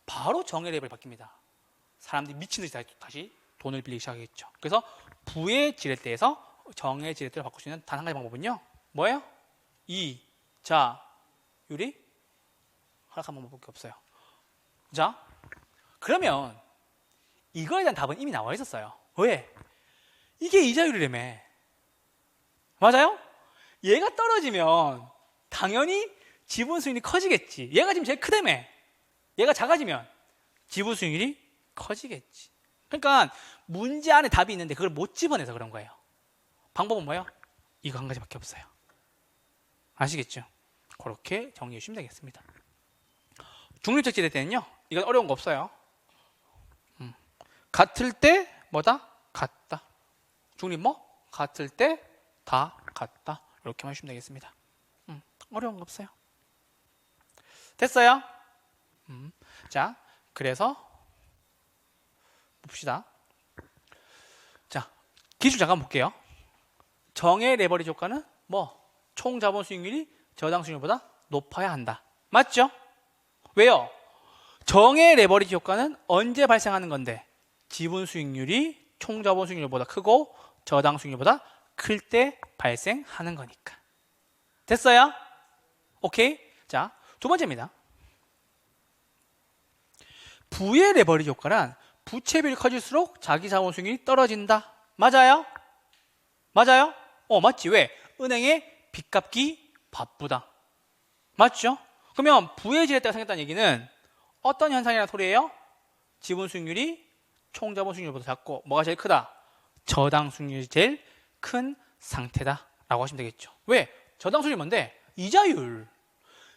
바로 정해 레벨이 바뀝니다. 사람들이 미친 듯이 다시 돈을 빌리기 시작하겠죠. 그래서 부의 지렛대에서 정해 지렛대로 바꿀 수 있는 단 한 가지 방법은요, 뭐예요? 이자율이 하락한 방법밖에 없어요. 자, 그러면 이거에 대한 답은 이미 나와 있었어요. 왜? 이게 이자율이라며. 맞아요? 얘가 떨어지면 당연히 지분 수익률이 커지겠지. 얘가 지금 제일 크다며. 얘가 작아지면 지분 수익률이 커지겠지. 그러니까 문제 안에 답이 있는데 그걸 못 집어내서 그런 거예요. 방법은 뭐예요? 이거 한 가지밖에 없어요. 아시겠죠? 그렇게 정리해 주시면 되겠습니다. 중립적 지렛대는요, 이건 어려운 거 없어요. 같을 때 뭐다? 같다. 중립 뭐? 같을 때 다 같다. 이렇게만 해주시면 되겠습니다. 어려운 거 없어요. 됐어요? 자, 그래서 봅시다. 자, 기술 잠깐 볼게요. 정해 레버리지 효과는 뭐? 총 자본 수익률이 저당 수익률보다 높아야 한다. 맞죠? 왜요? 정해 레버리지 효과는 언제 발생하는 건데? 지분 수익률이 총 자본 수익률보다 크고 저당 수익률보다 클 때 발생하는 거니까. 됐어요? 오케이? 자, 두 번째입니다. 부의 레버리지 효과는 부채 비율이 커질수록 자기 자본 수익률이 떨어진다. 맞아요? 맞아요? 맞지. 왜? 은행에 빚 갚기 바쁘다. 맞죠? 그러면 부의 지렛대가 생겼다는 얘기는 어떤 현상이라는 소리예요? 지분 수익률이 총 자본 수익률보다 작고 뭐가 제일 크다? 저당 수익률이 제일 큰 상태다 라고 하시면 되겠죠. 왜? 저당 수익률이 뭔데? 이자율.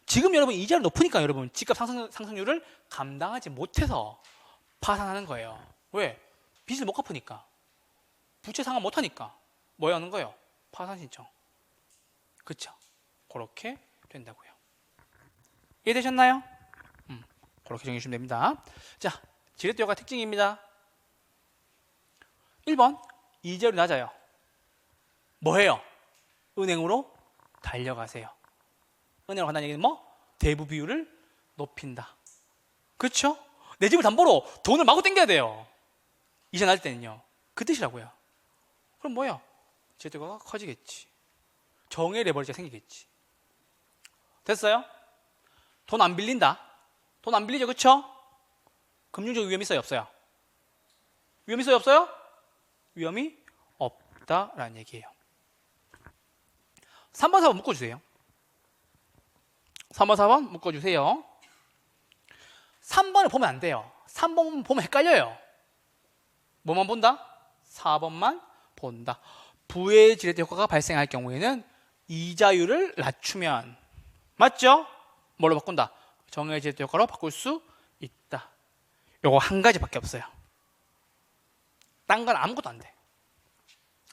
지금 여러분 이자율 높으니까 여러분 집값 상승률을 감당하지 못해서 파산하는 거예요. 왜? 빚을 못 갚으니까. 부채 상환 못하니까 뭐 하는 거예요? 파산 신청. 그쵸? 그렇게 된다고요. 이해되셨나요? 그렇게 정해 주시면 됩니다. 자, 지렛대 효과 특징입니다. 1번, 이자율이 낮아요. 뭐해요? 은행으로 달려가세요. 은행으로 간다는 얘기는 뭐? 대부 비율을 높인다. 그렇죠? 내 집을 담보로 돈을 마구 땡겨야 돼요. 이자 날 때는요. 그 뜻이라고요. 그럼 뭐야? 지렛대가 커지겠지. 정의 레버리지가 생기겠지. 됐어요? 돈 안 빌린다. 돈 안 빌리죠, 그렇죠? 금융적 위험 있어요, 없어요? 위험 있어요, 없어요? 위험이 없다라는 얘기예요. 3번, 4번 묶어주세요. 3번, 4번 묶어주세요. 3번을 보면 안 돼요. 3번 보면 헷갈려요. 뭐만 본다? 4번만 본다. 부의 지렛대 효과가 발생할 경우에는 이자율을 낮추면, 맞죠? 뭘로 바꾼다? 정의 지렛대 효과로 바꿀 수 있다. 요거 한 가지밖에 없어요. 딴 건 아무것도 안 돼.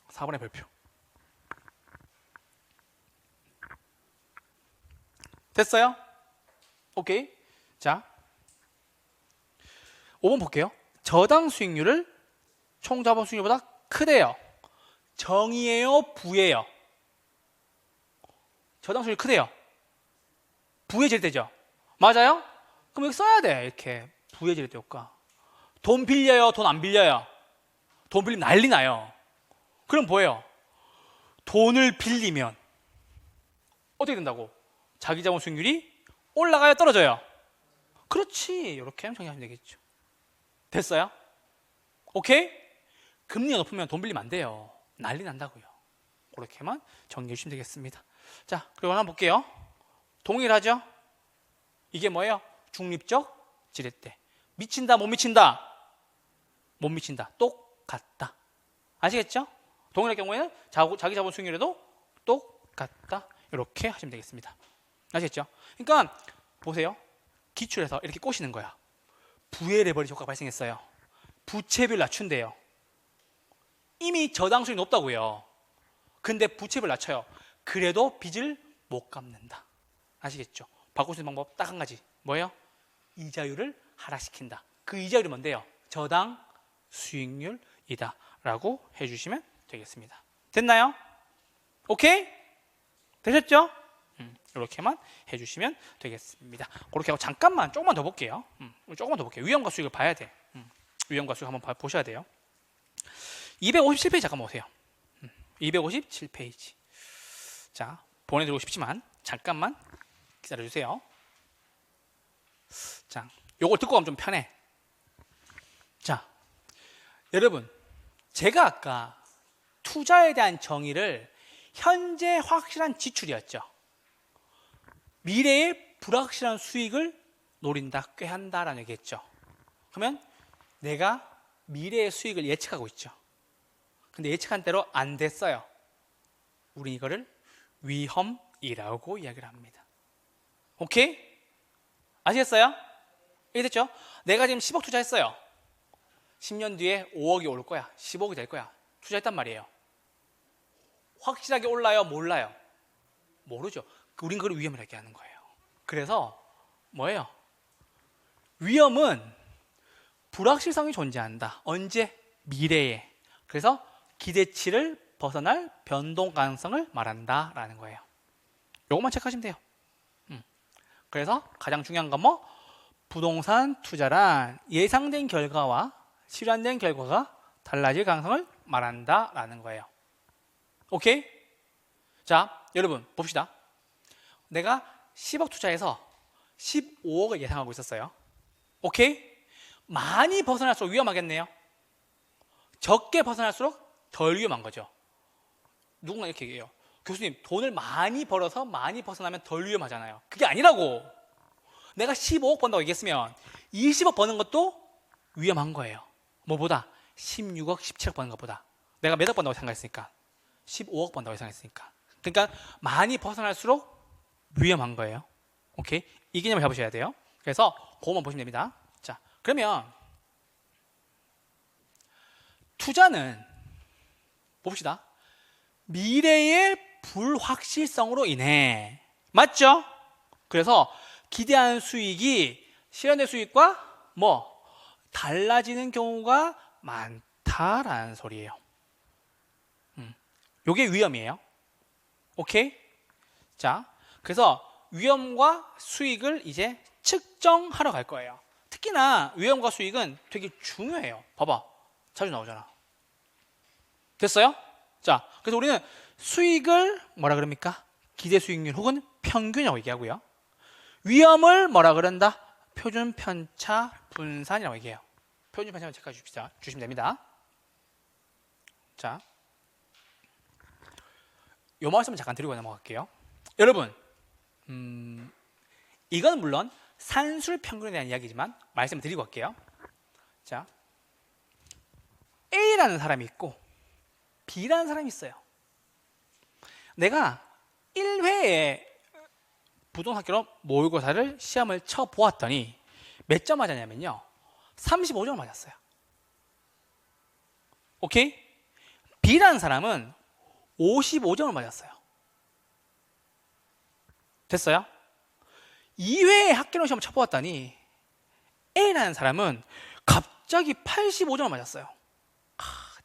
4번의 별표. 됐어요? 오케이. 자, 5번 볼게요. 저당 수익률을 총 자본 수익률보다 크대요. 정이에요? 부예요? 저당 수익률 크대요. 부의 지렛대죠? 맞아요? 그럼 여기 써야 돼. 이렇게 부의 지렛대 효과. 돈 빌려요? 돈 안 빌려요? 돈 빌리면 난리 나요. 그럼 뭐예요? 돈을 빌리면 어떻게 된다고? 자기 자본 수익률이 올라가요? 떨어져요? 그렇지. 이렇게 정리하면 되겠죠. 됐어요? 오케이? 금리가 높으면 돈 빌리면 안 돼요. 난리 난다고요. 그렇게만 정리해 주시면 되겠습니다. 자, 그리고 하나 볼게요. 동일하죠? 이게 뭐예요? 중립적 지렛대. 미친다, 못 미친다? 못 미친다. 똑같다. 아시겠죠? 동일할 경우에는 자기 자본 수익률에도 똑같다. 이렇게 하시면 되겠습니다. 아시겠죠? 그러니까 보세요. 기출에서 이렇게 꼬시는 거야. 부의 레버리지 효과가 발생했어요. 부채비율 낮춘대요. 이미 저당 수익이 높다고요. 근데 부채비율 낮춰요. 그래도 빚을 못 갚는다. 아시겠죠? 바꿀 수 있는 방법 딱 한 가지. 뭐예요? 이자율을 하락시킨다. 그 이자율이 뭔데요? 저당 수익률이다 라고 해주시면 되겠습니다. 됐나요? 오케이? 되셨죠? 이렇게만 해주시면 되겠습니다. 그렇게 하고 잠깐만 조금만 더 볼게요. 조금만 더 볼게요. 위험과 수익을 봐야 돼. 위험과 수익 한번 보셔야 돼요. 257페이지 잠깐만 보세요. 257페이지. 자, 보내드리고 싶지만 잠깐만 기다려주세요. 자, 요걸 듣고 가면 좀 편해. 자, 여러분, 제가 아까 투자에 대한 정의를 현재 확실한 지출이었죠. 미래의 불확실한 수익을 노린다, 꾀한다라는 얘기했죠. 그러면 내가 미래의 수익을 예측하고 있죠. 근데 예측한 대로 안 됐어요. 우리 이거를 위험이라고 이야기를 합니다. 오케이? 아시겠어요? 이해됐죠? 내가 지금 10억 투자했어요. 10년 뒤에 5억이 올 거야. 10억이 될 거야. 투자했단 말이에요. 확실하게 올라요? 몰라요? 모르죠. 우린 그걸 위험이라고 얘기하는 거예요. 그래서 뭐예요? 위험은 불확실성이 존재한다. 언제? 미래에. 그래서 기대치를 벗어날 변동 가능성을 말한다라는 거예요. 요것만 체크하시면 돼요. 그래서 가장 중요한 건 뭐? 부동산 투자란 예상된 결과와 실현된 결과가 달라질 가능성을 말한다라는 거예요. 오케이? 자, 여러분 봅시다. 내가 10억 투자해서 15억을 예상하고 있었어요. 오케이? 많이 벗어날수록 위험하겠네요. 적게 벗어날수록 덜 위험한 거죠. 누군가 이렇게 얘기해요. 교수님, 돈을 많이 벌어서 많이 벗어나면 덜 위험하잖아요. 그게 아니라고. 내가 15억 번다고 얘기했으면 20억 버는 것도 위험한 거예요. 뭐보다? 16억, 17억 버는 것보다. 내가 몇 억 번다고 생각했으니까. 15억 번다고 생각했으니까. 그러니까 많이 벗어날수록 위험한 거예요. 오케이? 이 개념을 해보셔야 돼요. 그래서 그것만 보시면 됩니다. 자, 그러면 투자는 봅시다. 미래의 불확실성으로 인해, 맞죠? 그래서 기대한 수익이 실현된 수익과 뭐 달라지는 경우가 많다라는 소리예요. 요게 위험이에요. 오케이? 자, 그래서 위험과 수익을 이제 측정하러 갈 거예요. 특히나 위험과 수익은 되게 중요해요. 봐봐, 자주 나오잖아. 됐어요? 자, 그래서 우리는 수익을 뭐라 그럽니까? 기대 수익률 혹은 평균이라고 얘기하고요. 위험을 뭐라 그런다? 표준 편차 분산이라고 얘기해요. 표준 편차만 체크해 주시면 됩니다. 자, 요 말씀을 잠깐 드리고 넘어갈게요. 여러분, 이건 물론 산술 평균에 대한 이야기지만 말씀을 드리고 갈게요. 자, A라는 사람이 있고 B라는 사람이 있어요. 내가 1회에 부동학교로 모의고사를 시험을 쳐보았더니 몇 점 맞았냐면요, 35점을 맞았어요. 오케이? B라는 사람은 55점을 맞았어요. 됐어요? 2회에 학교로 시험을 쳐보았더니 A라는 사람은 갑자기 85점을 맞았어요.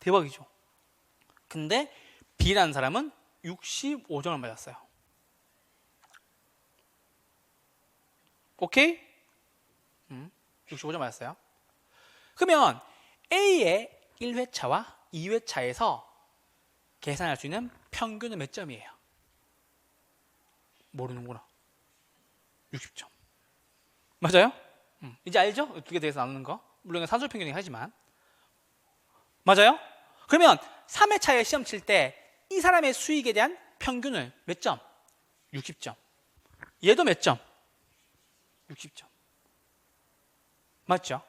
대박이죠. 근데 B라는 사람은 65점을 맞았어요. 오케이? 65점 맞았어요. 그러면 A의 1회차와 2회차에서 계산할 수 있는 평균은 몇 점이에요? 모르는구나. 60점. 맞아요? 이제 알죠? 두 개 대해서 나누는 거. 물론 산술 평균이긴 하지만. 맞아요? 그러면 3회차에 시험 칠 때 이 사람의 수익에 대한 평균을 몇 점? 60점. 얘도 몇 점? 60점. 맞죠?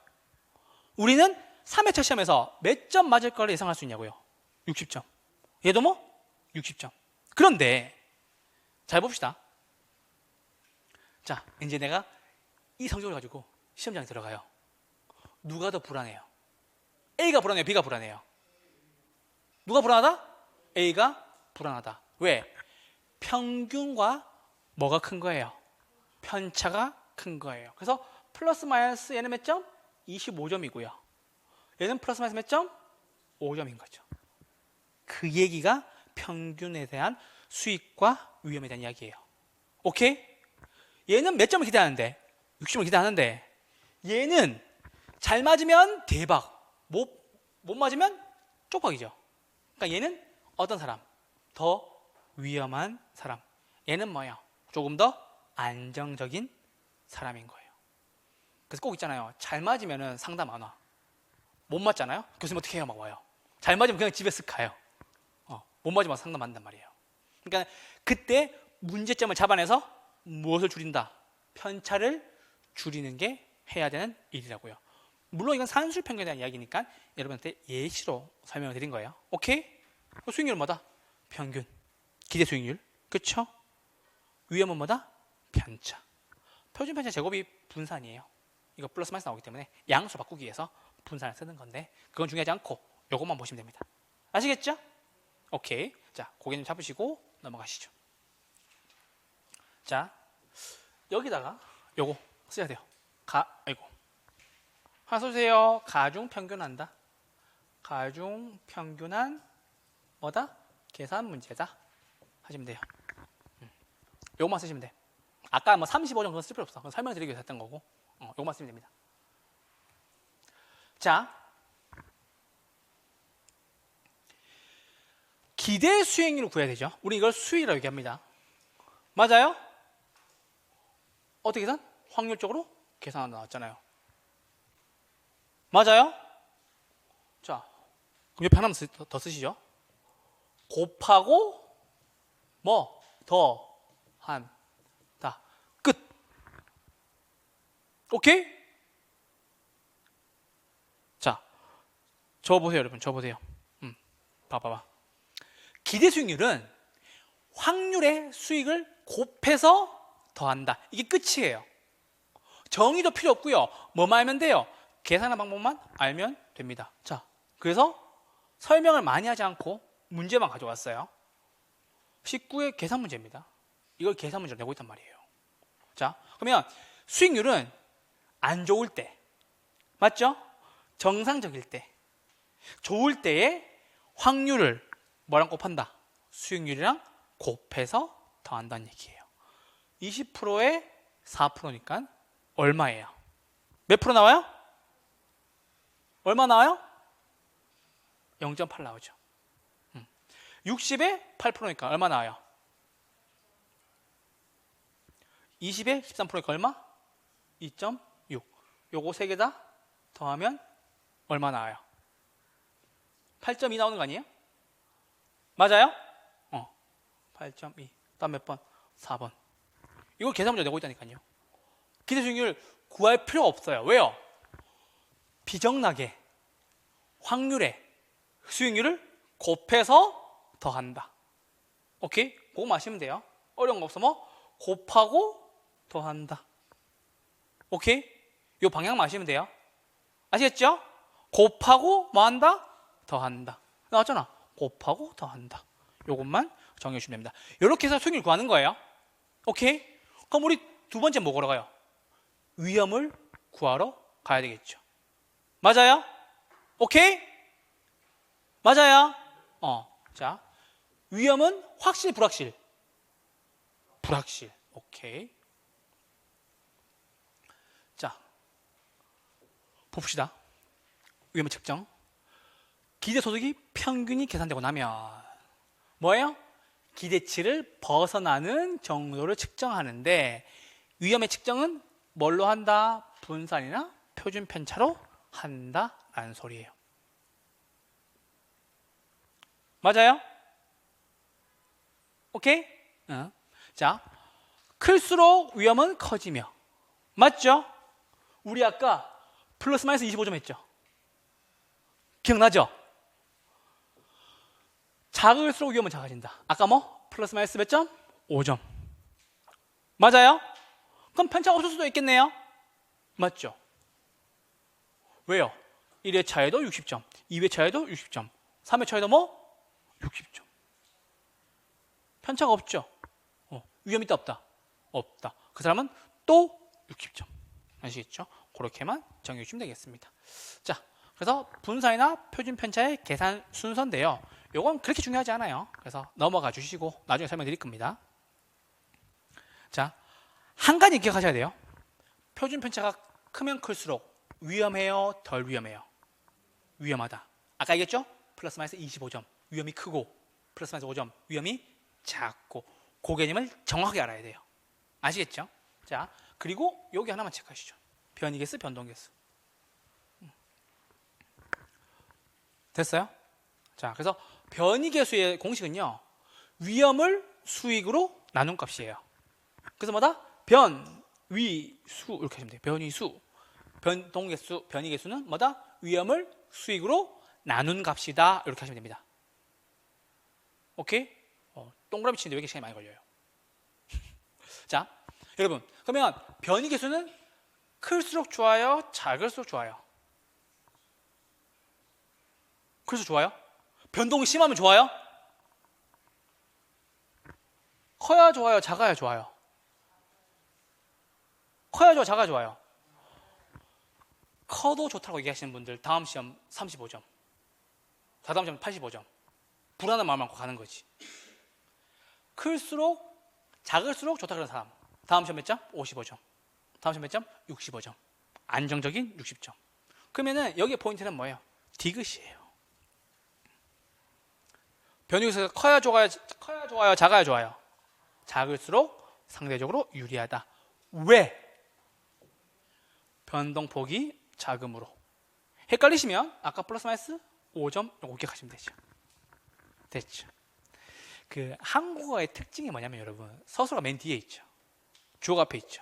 우리는 3회차 시험에서 몇 점 맞을 거를 예상할 수 있냐고요? 60점. 얘도 뭐? 60점. 그런데 잘 봅시다. 자, 이제 내가 이 성적을 가지고 시험장에 들어가요. 누가 더 불안해요? A가 불안해요? B가 불안해요? 누가 불안하다? A가 불안하다. 왜? 평균과 뭐가 큰 거예요? 편차가 큰 거예요. 그래서 플러스 마이너스 얘는 몇 점? 25점이고요. 얘는 플러스 마이너스 몇 점? 5점인 거죠. 그 얘기가 평균에 대한 수익과 위험에 대한 이야기예요. 오케이? 얘는 몇 점을 기대하는데? 60점을 기대하는데 얘는 잘 맞으면 대박, 못 맞으면 쪽박이죠. 그러니까 얘는 어떤 사람? 더 위험한 사람. 얘는 뭐예요? 조금 더 안정적인 사람인 거예요. 그래서 꼭 있잖아요. 잘 맞으면 상담 안 와. 못 맞잖아요? 교수님 어떻게 해요? 막 와요. 잘 맞으면 그냥 집에 쓱 가요. 못 맞으면 상담 안 한단 말이에요. 그러니까 그때 문제점을 잡아내서 무엇을 줄인다? 편차를 줄이는 게 해야 되는 일이라고요. 물론 이건 산술 평균에 대한 이야기니까 여러분한테 예시로 설명을 드린 거예요. 오케이? 수익률은 뭐다? 평균. 기대 수익률. 그렇죠? 위험은 뭐다? 편차. 표준 편차 제곱이 분산이에요. 이거 플러스 마이너스 나오기 때문에 양수 바꾸기 위해서 분산을 쓰는 건데 그건 중요하지 않고 이것만 보시면 됩니다. 아시겠죠? 오케이. 자, 고개 좀 잡으시고 넘어가시죠. 자, 여기다가 요거 써야 돼요. 아이고. 하나 써주세요. 가중 평균한다. 가중 평균한 뭐다? 계산 문제다. 하시면 돼요. 요것만 쓰시면 돼. 아까 뭐 35점 그건 쓸 필요 없어. 그건 설명드리기 위해서 했던 거고. 요것만 쓰면 됩니다. 자, 기대 수익률을 구해야 되죠. 우리 이걸 수익이라고 얘기합니다. 맞아요? 어떻게 계산? 확률적으로 계산하다 나왔잖아요. 맞아요? 자, 그럼 옆에 하나만 더 쓰시죠. 곱하고 뭐 더 한다. 끝. 오케이? 자, 적어보세요, 여러분. 적어보세요. 봐봐. 기대 수익률은 확률의 수익을 곱해서 더한다. 이게 끝이에요. 정의도 필요 없고요. 뭐만 알면 돼요? 계산하는 방법만 알면 됩니다. 자, 그래서 설명을 많이 하지 않고 문제만 가져왔어요. 19의 계산 문제입니다. 이걸 계산 문제로 내고 있단 말이에요. 자, 그러면 수익률은 안 좋을 때, 맞죠? 정상적일 때, 좋을 때의 확률을 뭐랑 곱한다? 수익률이랑 곱해서 더한다는 얘기예요. 20%에 4%니까 얼마예요? 몇 프로 나와요? 얼마 나와요? 0.8 나오죠. 60에 8%니까 얼마 나와요? 20에 13%니까 얼마? 2.6. 요거 세 개 다 더하면 얼마 나와요? 8.2 나오는 거 아니에요? 맞아요? 8.2. 다음 몇 번? 4번. 이걸 계산 문제 내고 있다니까요. 기대 수익률 구할 필요가 없어요. 왜요? 비정락의 확률의 수익률을 곱해서 더한다. 오케이? 그거 아시면 돼요. 어려운 거 없어. 뭐? 곱하고 더한다. 오케이? 요 방향만 아시면 돼요. 아시겠죠? 곱하고 뭐 한다? 더한다. 나왔잖아. 곱하고 더한다. 요것만 정해 주시면 됩니다. 이렇게 해서 수익률 구하는 거예요. 오케이? 그럼 우리 두 번째 뭐 걸어가요? 위험을 구하러 가야 되겠죠. 맞아요? 오케이? 맞아요? 자, 위험은 확실, 불확실? 불확실. 오케이. 자, 봅시다. 위험의 측정. 기대소득이 평균이 계산되고 나면 뭐예요? 기대치를 벗어나는 정도를 측정하는데 위험의 측정은 뭘로 한다? 분산이나 표준 편차로 한다라는 소리예요. 맞아요? 오케이? 자, 클수록 위험은 커지며 맞죠? 우리 아까 플러스 마이너스 25점 했죠? 기억나죠? 작을수록 위험은 작아진다. 아까 뭐? 플러스 마이너스 몇 점? 5점. 맞아요? 그럼 편차가 없을 수도 있겠네요. 맞죠? 왜요? 1회 차에도 60점, 2회 차에도 60점, 3회 차에도 뭐? 60점. 편차가 없죠? 위험 있다 없다? 없다. 그 사람은 또 60점. 아시겠죠? 그렇게만 정해 주시면 되겠습니다. 자, 그래서 분사이나 표준 편차의 계산 순서인데요. 요건 그렇게 중요하지 않아요. 그래서 넘어가 주시고 나중에 설명드릴 겁니다. 자, 한 가지 기억하셔야 돼요. 표준 편차가 크면 클수록 위험해요, 덜 위험해요? 위험하다. 아까 얘기했죠? 플러스 마이너스 25점. 위험이 크고 플러스 마이너스 5점. 위험이 작고. 그 개념을 정확하게 알아야 돼요. 아시겠죠? 자, 그리고 여기 하나만 체크하시죠. 변이개수, 변동개수. 됐어요? 자, 그래서 변이개수의 공식은요, 위험을 수익으로 나눈 값이에요. 그래서 뭐다? 변, 위, 수 이렇게 하시면 돼요. 변위수, 변동개수, 변이개수는 뭐다? 위험을 수익으로 나눈 값이다. 이렇게 하시면 됩니다. 오케이? 동그라미 치는데 왜 이렇게 시간이 많이 걸려요? 자, 여러분, 그러면 변이개수는 클수록 좋아요? 작을수록 좋아요? 클수록 좋아요? 변동이 심하면 좋아요? 커야 좋아요? 작아야 좋아요? 커야 좋아요? 작아야 좋아요? 커도 좋다고 얘기하시는 분들 다음 시험 35점, 다다음 시험 85점. 불안한 마음 안고 가는 거지. 클수록 작을수록 좋다 그런 사람 다음 시험 몇 점? 55점. 다음 시험 몇 점? 65점. 안정적인 60점. 그러면은 여기에 포인트는 뭐예요? 디귿이에요. 변이개수가 커야 좋아요? 작아야 좋아요? 작을수록 상대적으로 유리하다. 왜? 변동폭이 작음으로. 헷갈리시면 아까 플러스 마이너스 5점 요거 기억하시면 되죠. 됐죠? 그 한국어의 특징이 뭐냐면 여러분, 서술어가 맨 뒤에 있죠. 주어가 앞에 있죠.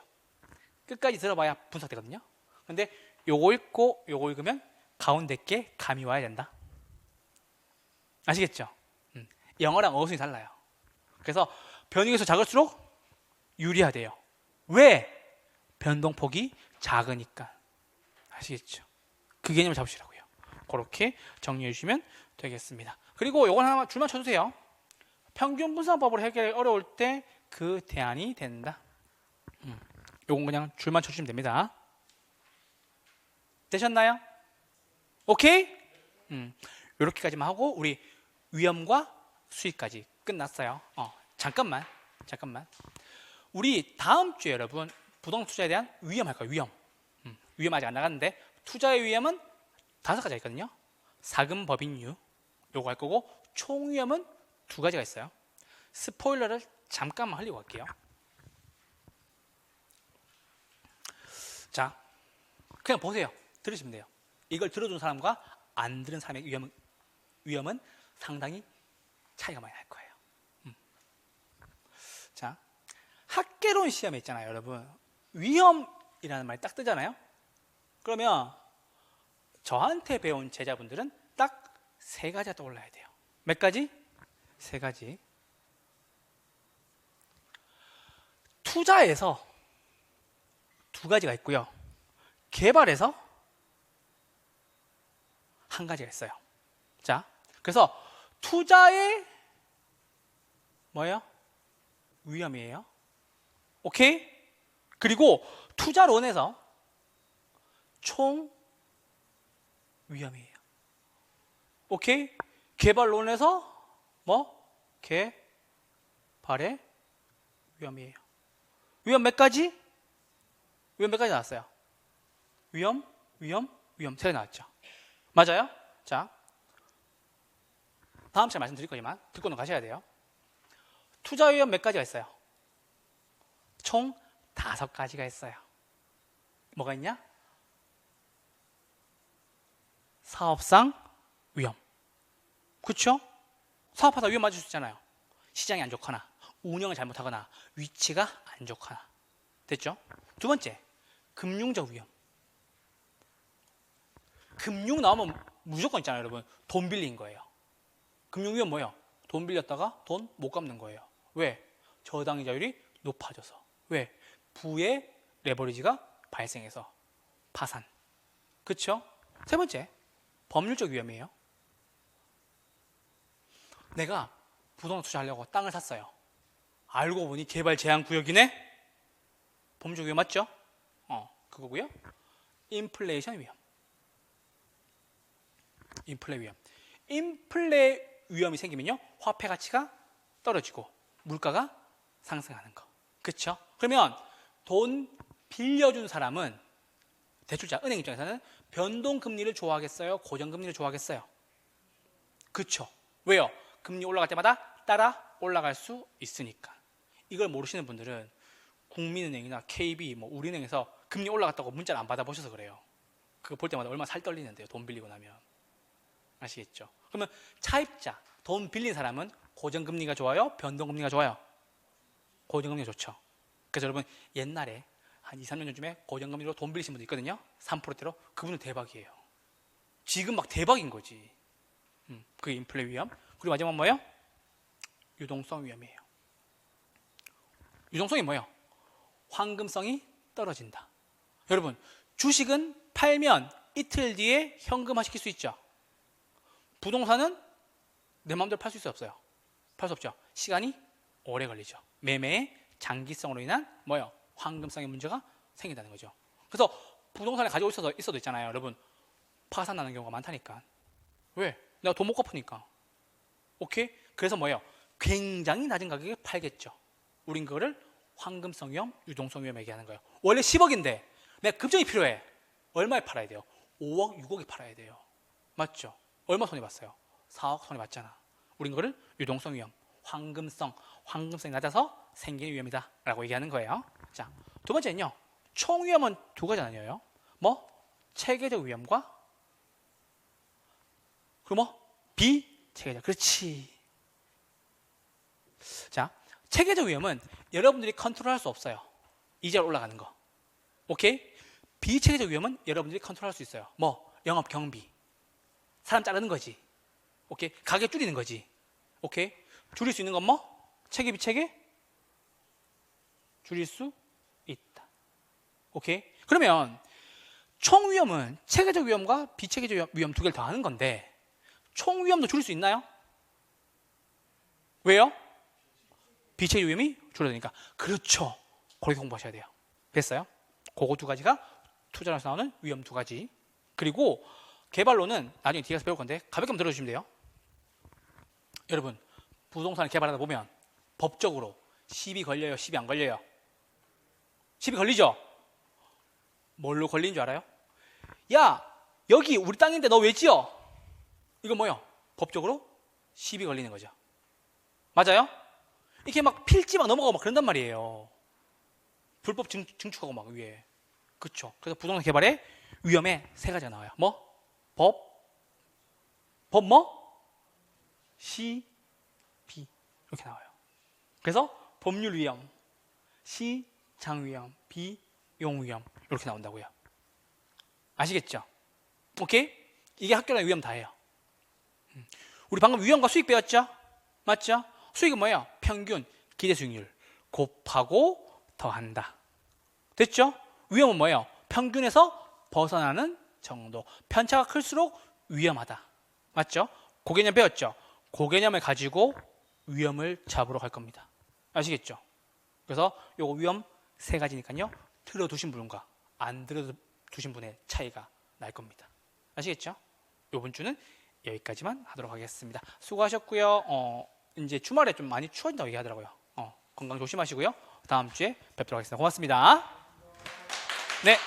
끝까지 들어봐야 분석되거든요. 근데 요거 읽고 요거 읽으면 가운데 게 감이 와야 된다. 아시겠죠? 영어랑 어순이 달라요. 그래서 변이개수 작을수록 유리하대요. 왜? 변동폭이 작으니까. 아시겠죠? 그 개념을 잡으시라고요. 그렇게 정리해 주시면 되겠습니다. 그리고 요건 하나 줄만 쳐주세요. 평균 분산법으로 해결이 어려울 때 그 대안이 된다. 요건 그냥 줄만 쳐주시면 됩니다. 되셨나요? 오케이? 요렇게까지만 하고 우리 위험과 수익까지 끝났어요. 잠깐만. 우리 다음 주에 여러분 부동산 투자에 대한 위험 할 거예요. 위험 아직 안 나갔는데 투자의 위험은 5가지가 있거든요. 사금 법인유 요거 할 거고 총 위험은 2가지가 있어요. 스포일러를 잠깐만 하려고 할게요. 자, 그냥 보세요. 들으시면 돼요. 이걸 들어준 사람과 안 들은 사람의 위험은 상당히 차이가 많이 날 거예요. 자, 학개론 시험에 있잖아요, 여러분. 위험이라는 말이 딱 뜨잖아요. 그러면 저한테 배운 제자분들은 딱 3가지가 떠올라야 돼요. 몇 가지? 3가지. 투자에서 2가지가 있고요. 개발에서 1가지가 있어요. 자, 그래서 투자의 뭐예요? 위험이에요. 오케이? 그리고 투자론에서 총 위험이에요. 오케이? 개발론에서 뭐? 개발의 위험이에요. 위험 몇 가지? 위험 몇 가지 나왔어요? 위험 3개 나왔죠. 맞아요? 자, 다음 시간에 말씀드릴 거지만 듣고는 가셔야 돼요. 투자 위험 몇 가지가 있어요? 총 5가지가 있어요. 뭐가 있냐? 사업상 위험. 그렇죠? 사업하다 위험 맞을 수 있잖아요. 시장이 안 좋거나 운영을 잘못하거나 위치가 안 좋거나. 됐죠? 2번째, 금융적 위험. 금융 나오면 무조건 있잖아요, 여러분. 돈 빌린 거예요. 금융위험 뭐예요? 돈 빌렸다가 돈 못 갚는 거예요. 왜? 저당이자율이 높아져서. 왜? 부의 레버리지가 발생해서 파산. 그렇죠? 세 번째, 법률적 위험이에요. 내가 부동산 투자하려고 땅을 샀어요. 알고 보니 개발 제한 구역이네? 법률적 위험 맞죠? 그거고요. 인플레이션 위험. 인플레 위험. 인플레 위험이 생기면요, 화폐 가치가 떨어지고 물가가 상승하는 거. 그렇죠? 그러면 돈 빌려준 사람은, 대출자, 은행 입장에서는 변동금리를 좋아하겠어요? 고정금리를 좋아하겠어요? 그렇죠? 왜요? 금리 올라갈 때마다 따라 올라갈 수 있으니까. 이걸 모르시는 분들은 국민은행이나 KB, 우리은행에서 금리 올라갔다고 문자를 안 받아보셔서 그래요. 그거 볼 때마다 얼마나 살 떨리는데요, 돈 빌리고 나면. 아시겠죠? 그러면 차입자, 돈 빌린 사람은 고정금리가 좋아요? 변동금리가 좋아요? 고정금리가 좋죠. 그래서 여러분, 옛날에 한 2, 3년 전쯤에 고정금리로 돈 빌리신 분들 있거든요. 3%대로. 그분은 대박이에요. 지금 막 대박인 거지. 그게 인플레 위험. 그리고 마지막 뭐예요? 유동성 위험이에요. 유동성이 뭐예요? 황금성이 떨어진다. 여러분, 주식은 팔면 이틀 뒤에 현금화 시킬 수 있죠. 부동산은 내 마음대로 팔 수 있어요, 없어요? 팔 수 없죠. 시간이 오래 걸리죠. 매매의 장기성으로 인한 뭐예요? 황금성의 문제가 생긴다는 거죠. 그래서 부동산을 가지고 있어도 있잖아요, 여러분. 파산 나는 경우가 많다니까. 왜? 내가 돈 못 갚으니까. 오케이? 그래서 뭐예요? 굉장히 낮은 가격에 팔겠죠. 우린 그거를 황금성 위험, 유동성 위험 얘기하는 거예요. 원래 10억인데 내가 급정이 필요해. 얼마에 팔아야 돼요? 5억, 6억에 팔아야 돼요. 맞죠? 얼마 손해봤어요? 4억 손해봤잖아. 우린 그거를 유동성 위험, 황금성이 낮아서 생기는 위험이다 라고 얘기하는 거예요. 자, 두 번째는요, 총위험은 두 가지 나뉘어요. 체계적 위험과 그리고 비체계적. 그렇지. 자, 체계적 위험은 여러분들이 컨트롤할 수 없어요. 이자율 올라가는 거. 오케이? 비체계적 위험은 여러분들이 컨트롤할 수 있어요. 영업 경비, 사람 자르는 거지. 오케이? 가격 줄이는 거지. 오케이? 줄일 수 있는 건 체계, 비체계? 줄일 수 있다. 오케이? 그러면 총 위험은 체계적 위험과 비체계적 위험 두 개를 더하는 건데, 총 위험도 줄일 수 있나요? 왜요? 비체계 위험이 줄어드니까. 그렇죠. 그렇게 공부하셔야 돼요. 됐어요? 그거 두 가지가 투자에서 나오는 위험 두 가지. 그리고 개발로는 나중에 뒤에 가서 배울 건데 가볍게 한번 들어주시면 돼요. 여러분, 부동산을 개발하다 보면 법적으로 시비 걸려요? 시비 안 걸려요? 시비 걸리죠? 뭘로 걸리는 줄 알아요? 야, 여기 우리 땅인데 너 왜 지어? 이거 뭐예요? 법적으로 시비 걸리는 거죠. 맞아요? 이렇게 막 필지 막 넘어가고 막 그런단 말이에요. 불법 증축하고 막 위에. 그렇죠. 그래서 부동산 개발에 위험에 세 가지가 나와요. 시, 비 이렇게 나와요. 그래서 법률 위험, 시장 위험, 비용 위험 이렇게 나온다고요. 아시겠죠? 오케이? 이게 학교의 위험 다예요. 우리 방금 위험과 수익 배웠죠? 맞죠? 수익은 뭐예요? 평균 기대 수익률 곱하고 더한다. 됐죠? 위험은 뭐예요? 평균에서 벗어나는 정도. 편차가 클수록 위험하다. 맞죠? 그 개념 배웠죠? 그 개념을 가지고 위험을 잡으러 갈 겁니다. 아시겠죠? 그래서 요거 위험 세 가지니까요, 들어두신 분과 안 들어두신 분의 차이가 날 겁니다. 아시겠죠? 요번 주는 여기까지만 하도록 하겠습니다. 수고하셨고요. 이제 주말에 좀 많이 추워진다고 얘기하더라고요. 건강 조심하시고요. 다음 주에 뵙도록 하겠습니다. 고맙습니다. 네.